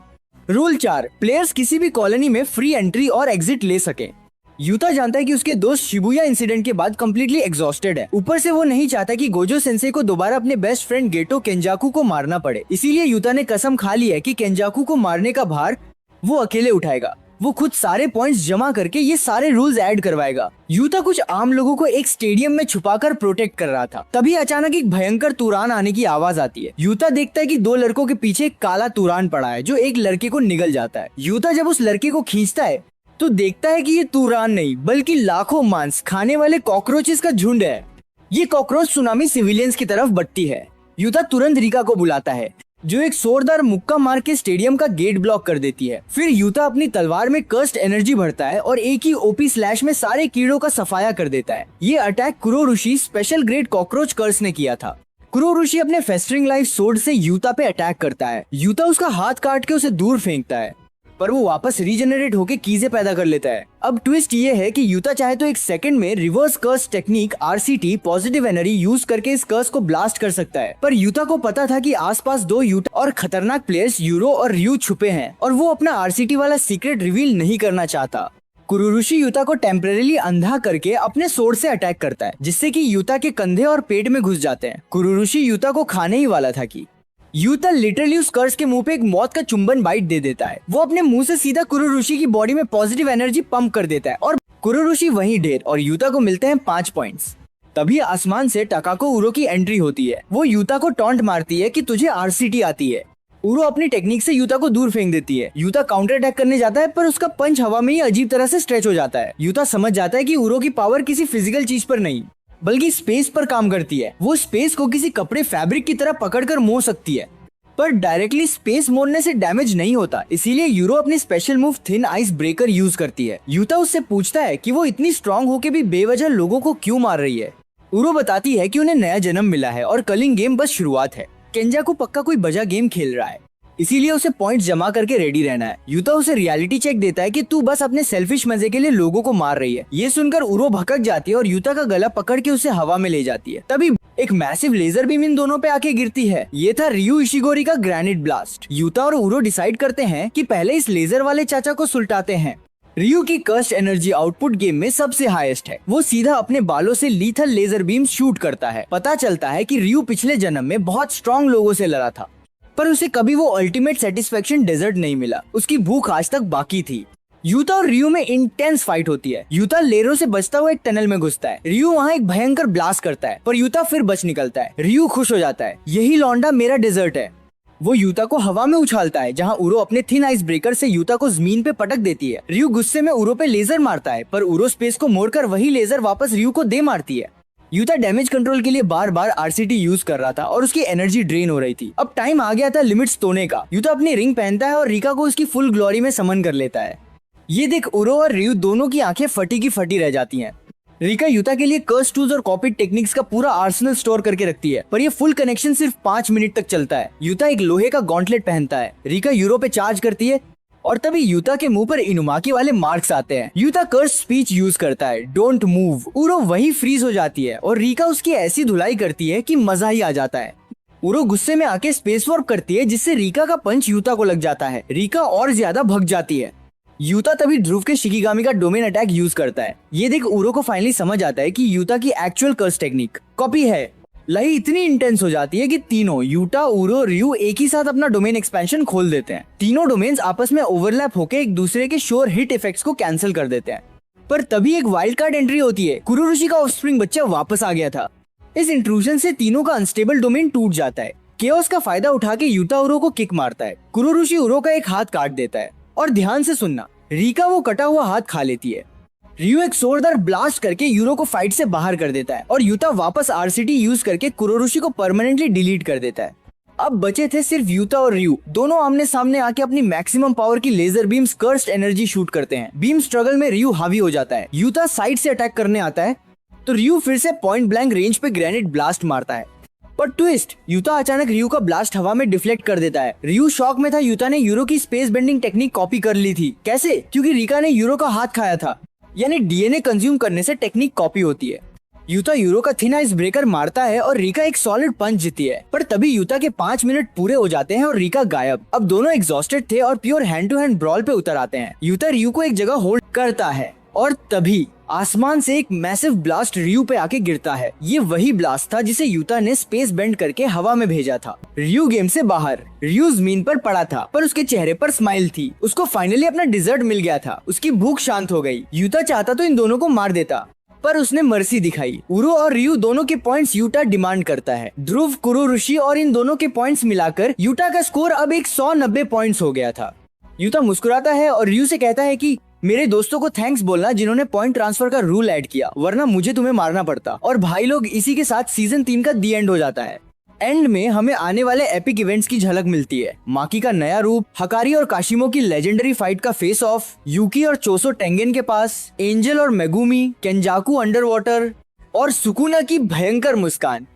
रूल 4, प्लेयर्स किसी भी कॉलोनी में फ्री एंट्री और एग्जिट ले सके। यूता जानता है कि उसके दोस्त शिबुया इंसिडेंट के बाद कम्प्लीटली एग्जॉस्टेड है। ऊपर से वो नहीं चाहता कि गोजो सेंसेई को दोबारा अपने बेस्ट फ्रेंड गेटो केंजाकू को मारना पड़े। इसीलिए यूता ने कसम खा ली है कि केंजाकू को मारने का भार वो अकेले उठाएगा। वो खुद सारे पॉइंट्स जमा करके ये सारे रूल्स ऐड करवाएगा। यूता कुछ आम लोगों को एक स्टेडियम में छुपाकर प्रोटेक्ट कर रहा था। तभी अचानक एक भयंकर तूरान आने की आवाज आती है। यूता देखता है कि 2 लड़कों के पीछे एक काला तूरान पड़ा है जो एक लड़के को निगल जाता है। यूता जब उस लड़के को खींचता है तो देखता है कि ये तूरान नहीं बल्कि लाखों मांस खाने वाले कॉकरोचेस का झुंड है। ये कॉकरोच सुनामी सिविलियंस की तरफ बढ़ती है। यूता तुरंत रिका को बुलाता है जो एक जोरदार मुक्का मार के स्टेडियम का गेट ब्लॉक कर देती है। फिर यूता अपनी तलवार में कर्स्ड एनर्जी भरता है और एक ही ओपी स्लैश में सारे कीड़ों का सफाया कर देता है। ये अटैक कुरोरुशी स्पेशल ग्रेड कॉकरोच कर्स ने किया था। कुरोरुशी अपने फेस्टरिंग लाइफ सोर्ड से यूता पे अटैक करता है। यूता उसका हाथ काट के उसे दूर फेंकता है पर वो वापस रीजनरेट होके कीज़ें पैदा कर लेता है। अब ट्विस्ट ये है कि यूता चाहे तो एक सेकंड में reverse curse technique RCT positive energy use करके इस कर्स को ब्लास्ट कर सकता है। पर यूता को पता था कि आसपास 2 यूटा और खतरनाक प्लेयर्स यूरो और रयू छुपे हैं और वो अपना आरसीटी वाला सीक्रेट रिवील नहीं करना चाहता। कुरोरुशी यूता को टेम्परेरी अंधा करके अपने सोर्ड से अटैक करता है जिससे कि यूता के कंधे और पेट में घुस जाते हैं। कुरोरुशी यूता को खाने ही वाला था कि यूता लिटरली उस कर्स के मुंह पे एक मौत का चुंबन बाइट दे देता है। वो अपने मुंह से सीधा कुरोरुशी की बॉडी में पॉजिटिव एनर्जी पंप कर देता है और कुरोरुशी वहीं डेड और यूता को मिलते हैं 5 पॉइंट्स। तभी आसमान से टाकाको उरो की एंट्री होती है। वो यूता को टॉन्ट मारती है कि तुझे आरसीटी आती है। उरो अपनी टेक्निक से यूता को दूर फेंक देती है। यूता काउंटर अटैक करने जाता है पर उसका पंच हवा में ही अजीब तरह से स्ट्रेच हो जाता है। यूता समझ जाता है कि उरो की पावर किसी फिजिकल चीज पर नहीं बल्कि स्पेस पर काम करती है। वो स्पेस को किसी कपड़े फैब्रिक की तरह पकड़कर मोड़ सकती है पर डायरेक्टली स्पेस मोड़ने से डैमेज नहीं होता। इसीलिए यूरो अपनी special move thin ice breaker use करती है। यूता उससे पूछता है कि वो इतनी स्ट्रांग होके भी बेवजह लोगों को क्यों मार रही है। उरो बताती है कि उन्हें नया जन्म मिला है और कलिंग गेम बस शुरुआत है। केंजाकू पक्का कोई बजा गेम खेल रहा है इसीलिए उसे पॉइंट्स जमा करके रेडी रहना है। यूता उसे रियलिटी चेक देता है कि तू बस अपने सेल्फिश मजे के लिए लोगों को मार रही है। ये सुनकर उरो भड़क जाती है और यूता का गला पकड़ के उसे हवा में ले जाती है। तभी एक मैसिव लेजर बीम इन दोनों पे आके गिरती है। ये था रयू इशिगोरी का ग्रेनेड ब्लास्ट। यूता और उरो डिसाइड करते हैं कि पहले इस लेजर वाले चाचा को सुलटाते हैं। रयू की कर्स्ट एनर्जी आउटपुट गेम में सबसे हाईएस्ट है। वो सीधा अपने बालों से लीथल लेजर बीम शूट करता है। पता चलता है कि रयू पिछले जन्म में बहुत स्ट्रॉन्ग लोगों से लड़ा था पर उसे कभी वो अल्टीमेट सेटिस्फेक्शन डेजर्ट नहीं मिला। उसकी भूख आज तक बाकी थी। यूता और रयू में इंटेंस फाइट होती है। यूता लेरों से बचता हुआ एक टनल में घुसता है। रयू वहाँ एक भयंकर ब्लास्ट करता है पर यूता फिर बच निकलता है। रयू खुश हो जाता है, यही लौंडा मेरा डेजर्ट है। वो यूता को हवा में उछालता है जहाँ उरो अपने थिन आइस ब्रेकर से यूता को जमीन पे पटक देती है। रयू गुस्से में उरो पे लेजर मारता है पर उरो स्पेस को मोड़कर वही लेजर वापस रयू को दे मारती है। यूता डैमेज कंट्रोल के लिए बार बार आरसीटी यूज कर रहा था और उसकी एनर्जी ड्रेन हो रही थी। अब टाइम आ गया था लिमिट्स तोड़ने का। यूता अपनी रिंग पहनता है और रिका को उसकी फुल ग्लोरी में समन कर लेता है। ये देख उरो और रयू दोनों की आंखें फटी की फटी रह जाती हैं। रिका यूता के लिए कर्स टूल्स और कॉपी टेक्निक्स का पूरा आर्सेनल स्टोर करके रखती है पर ये फुल कनेक्शन सिर्फ 5 मिनट तक चलता है। यूता एक लोहे का गॉन्टलेट पहनता है। रिका यूरो पे चार्ज करती है और तभी यूता के मुंह पर इनुमाकी वाले मार्क्स आते हैं। यूता कर्स स्पीच यूज करता है, डोंट मूव। उरो वही फ्रीज हो जाती है और रिका उसकी ऐसी धुलाई करती है कि मजा ही आ जाता है। उरो गुस्से में आके स्पेस वॉर्प करती है जिससे रिका का पंच यूता को लग जाता है। रिका और ज्यादा भग जाती है। यूता तभी ध्रुव के शिकिगामी का डोमेन अटैक यूज करता है। ये देख उरो को फाइनली समझ आता है कि यूता की एक्चुअल कर्स टेक्निक कॉपी है। लही इतनी इंटेंस हो जाती है कि तीनों यूटा, उरो, रयू एक ही साथ अपना डोमेन एक्सपेंशन खोल देते हैं। तीनों डोमेन्स आपस में ओवरलैप होकर एक दूसरे के श्योर हिट इफेक्ट्स को कैंसिल कर देते हैं। पर तभी एक वाइल्ड कार्ड एंट्री होती है। कुरोरुशी का ऑफस्प्रिंग बच्चा वापस आ गया था। इस इंट्रूजन से तीनों का अनस्टेबल डोमेन टूट जाता है। केओस का फायदा उठा के यूता उरो को किक मारता है। कुरोरुशी उरो का एक हाथ काट देता है और ध्यान से सुनना, रिका वो कटा हुआ हाथ खा लेती है। रयू एक जोरदार ब्लास्ट करके यूरो को फाइट से बाहर कर देता है और यूता वापस आरसीटी यूज करके कुरोरुशी को परमानेंटली डिलीट कर देता है। अब बचे थे सिर्फ यूता और रयू। दोनों आमने सामने आके अपनी मैक्सिमम पावर की laser beams cursed energy shoot करते हैं। बीम स्ट्रगल में रयू हावी हो जाता है। यूता साइड से अटैक करने आता है तो रयू फिर से पॉइंट ब्लैंक रेंज पे ग्रेनेड ब्लास्ट मारता है। पर ट्विस्ट, यूता अचानक रयू का ब्लास्ट हवा में डिफ्लेक्ट कर देता है। रयू शॉक में था। यूता ने यूरो की स्पेस बेंडिंग टेक्निक कॉपी कर ली थी। कैसे? क्योंकि रिका ने यूरो का हाथ खाया था। यानी डीएनए कंज्यूम करने से टेक्निक कॉपी होती है। यूता यूरो का थिन आइस ब्रेकर मारता है और रिका एक सॉलिड पंच जीती है। पर तभी यूता के 5 मिनट पूरे हो जाते हैं और रिका गायब। अब दोनों एग्जॉस्टेड थे और pure hand to hand brawl पे उतर आते हैं। यूता रयू को एक जगह होल्ड करता है और तभी आसमान से एक मैसिव ब्लास्ट रयू पे आके गिरता है। ये वही ब्लास्ट था जिसे यूता ने स्पेस बेंड करके हवा में भेजा था। रयू गेम से बाहर। रयू जमीन पर पड़ा था पर उसके चेहरे पर स्माइल थी। उसको फाइनली अपना डिजर्ट मिल गया था। उसकी भूख शांत हो गई। यूता चाहता तो इन दोनों को मार देता पर उसने मर्सी दिखाई। उरो और रयू दोनों के पॉइंट्स यूटा डिमांड करता है। ध्रुव, कुरो, ऋषि और इन दोनों के पॉइंट्स मिलाकर यूटा का स्कोर अब 190 पॉइंट्स हो गया था। यूता मुस्कुराता है और रयू से कहता है कि मेरे दोस्तों को थैंक्स बोलना जिन्होंने पॉइंट ट्रांसफर का रूल ऐड किया, वरना मुझे तुम्हें मारना पड़ता। और भाई लोग, इसी के साथ सीजन 3 का दी एंड हो जाता है। एंड में हमें आने वाले एपिक इवेंट्स की झलक मिलती है। माकी का नया रूप, हकारी और काशिमो की लेजेंडरी फाइट का फेस ऑफ, यूकी और चोसो टेंगेन के पास, एंजल और मेगुमी, केंजाकू अंडर वाटर और सुकुना की भयंकर मुस्कान।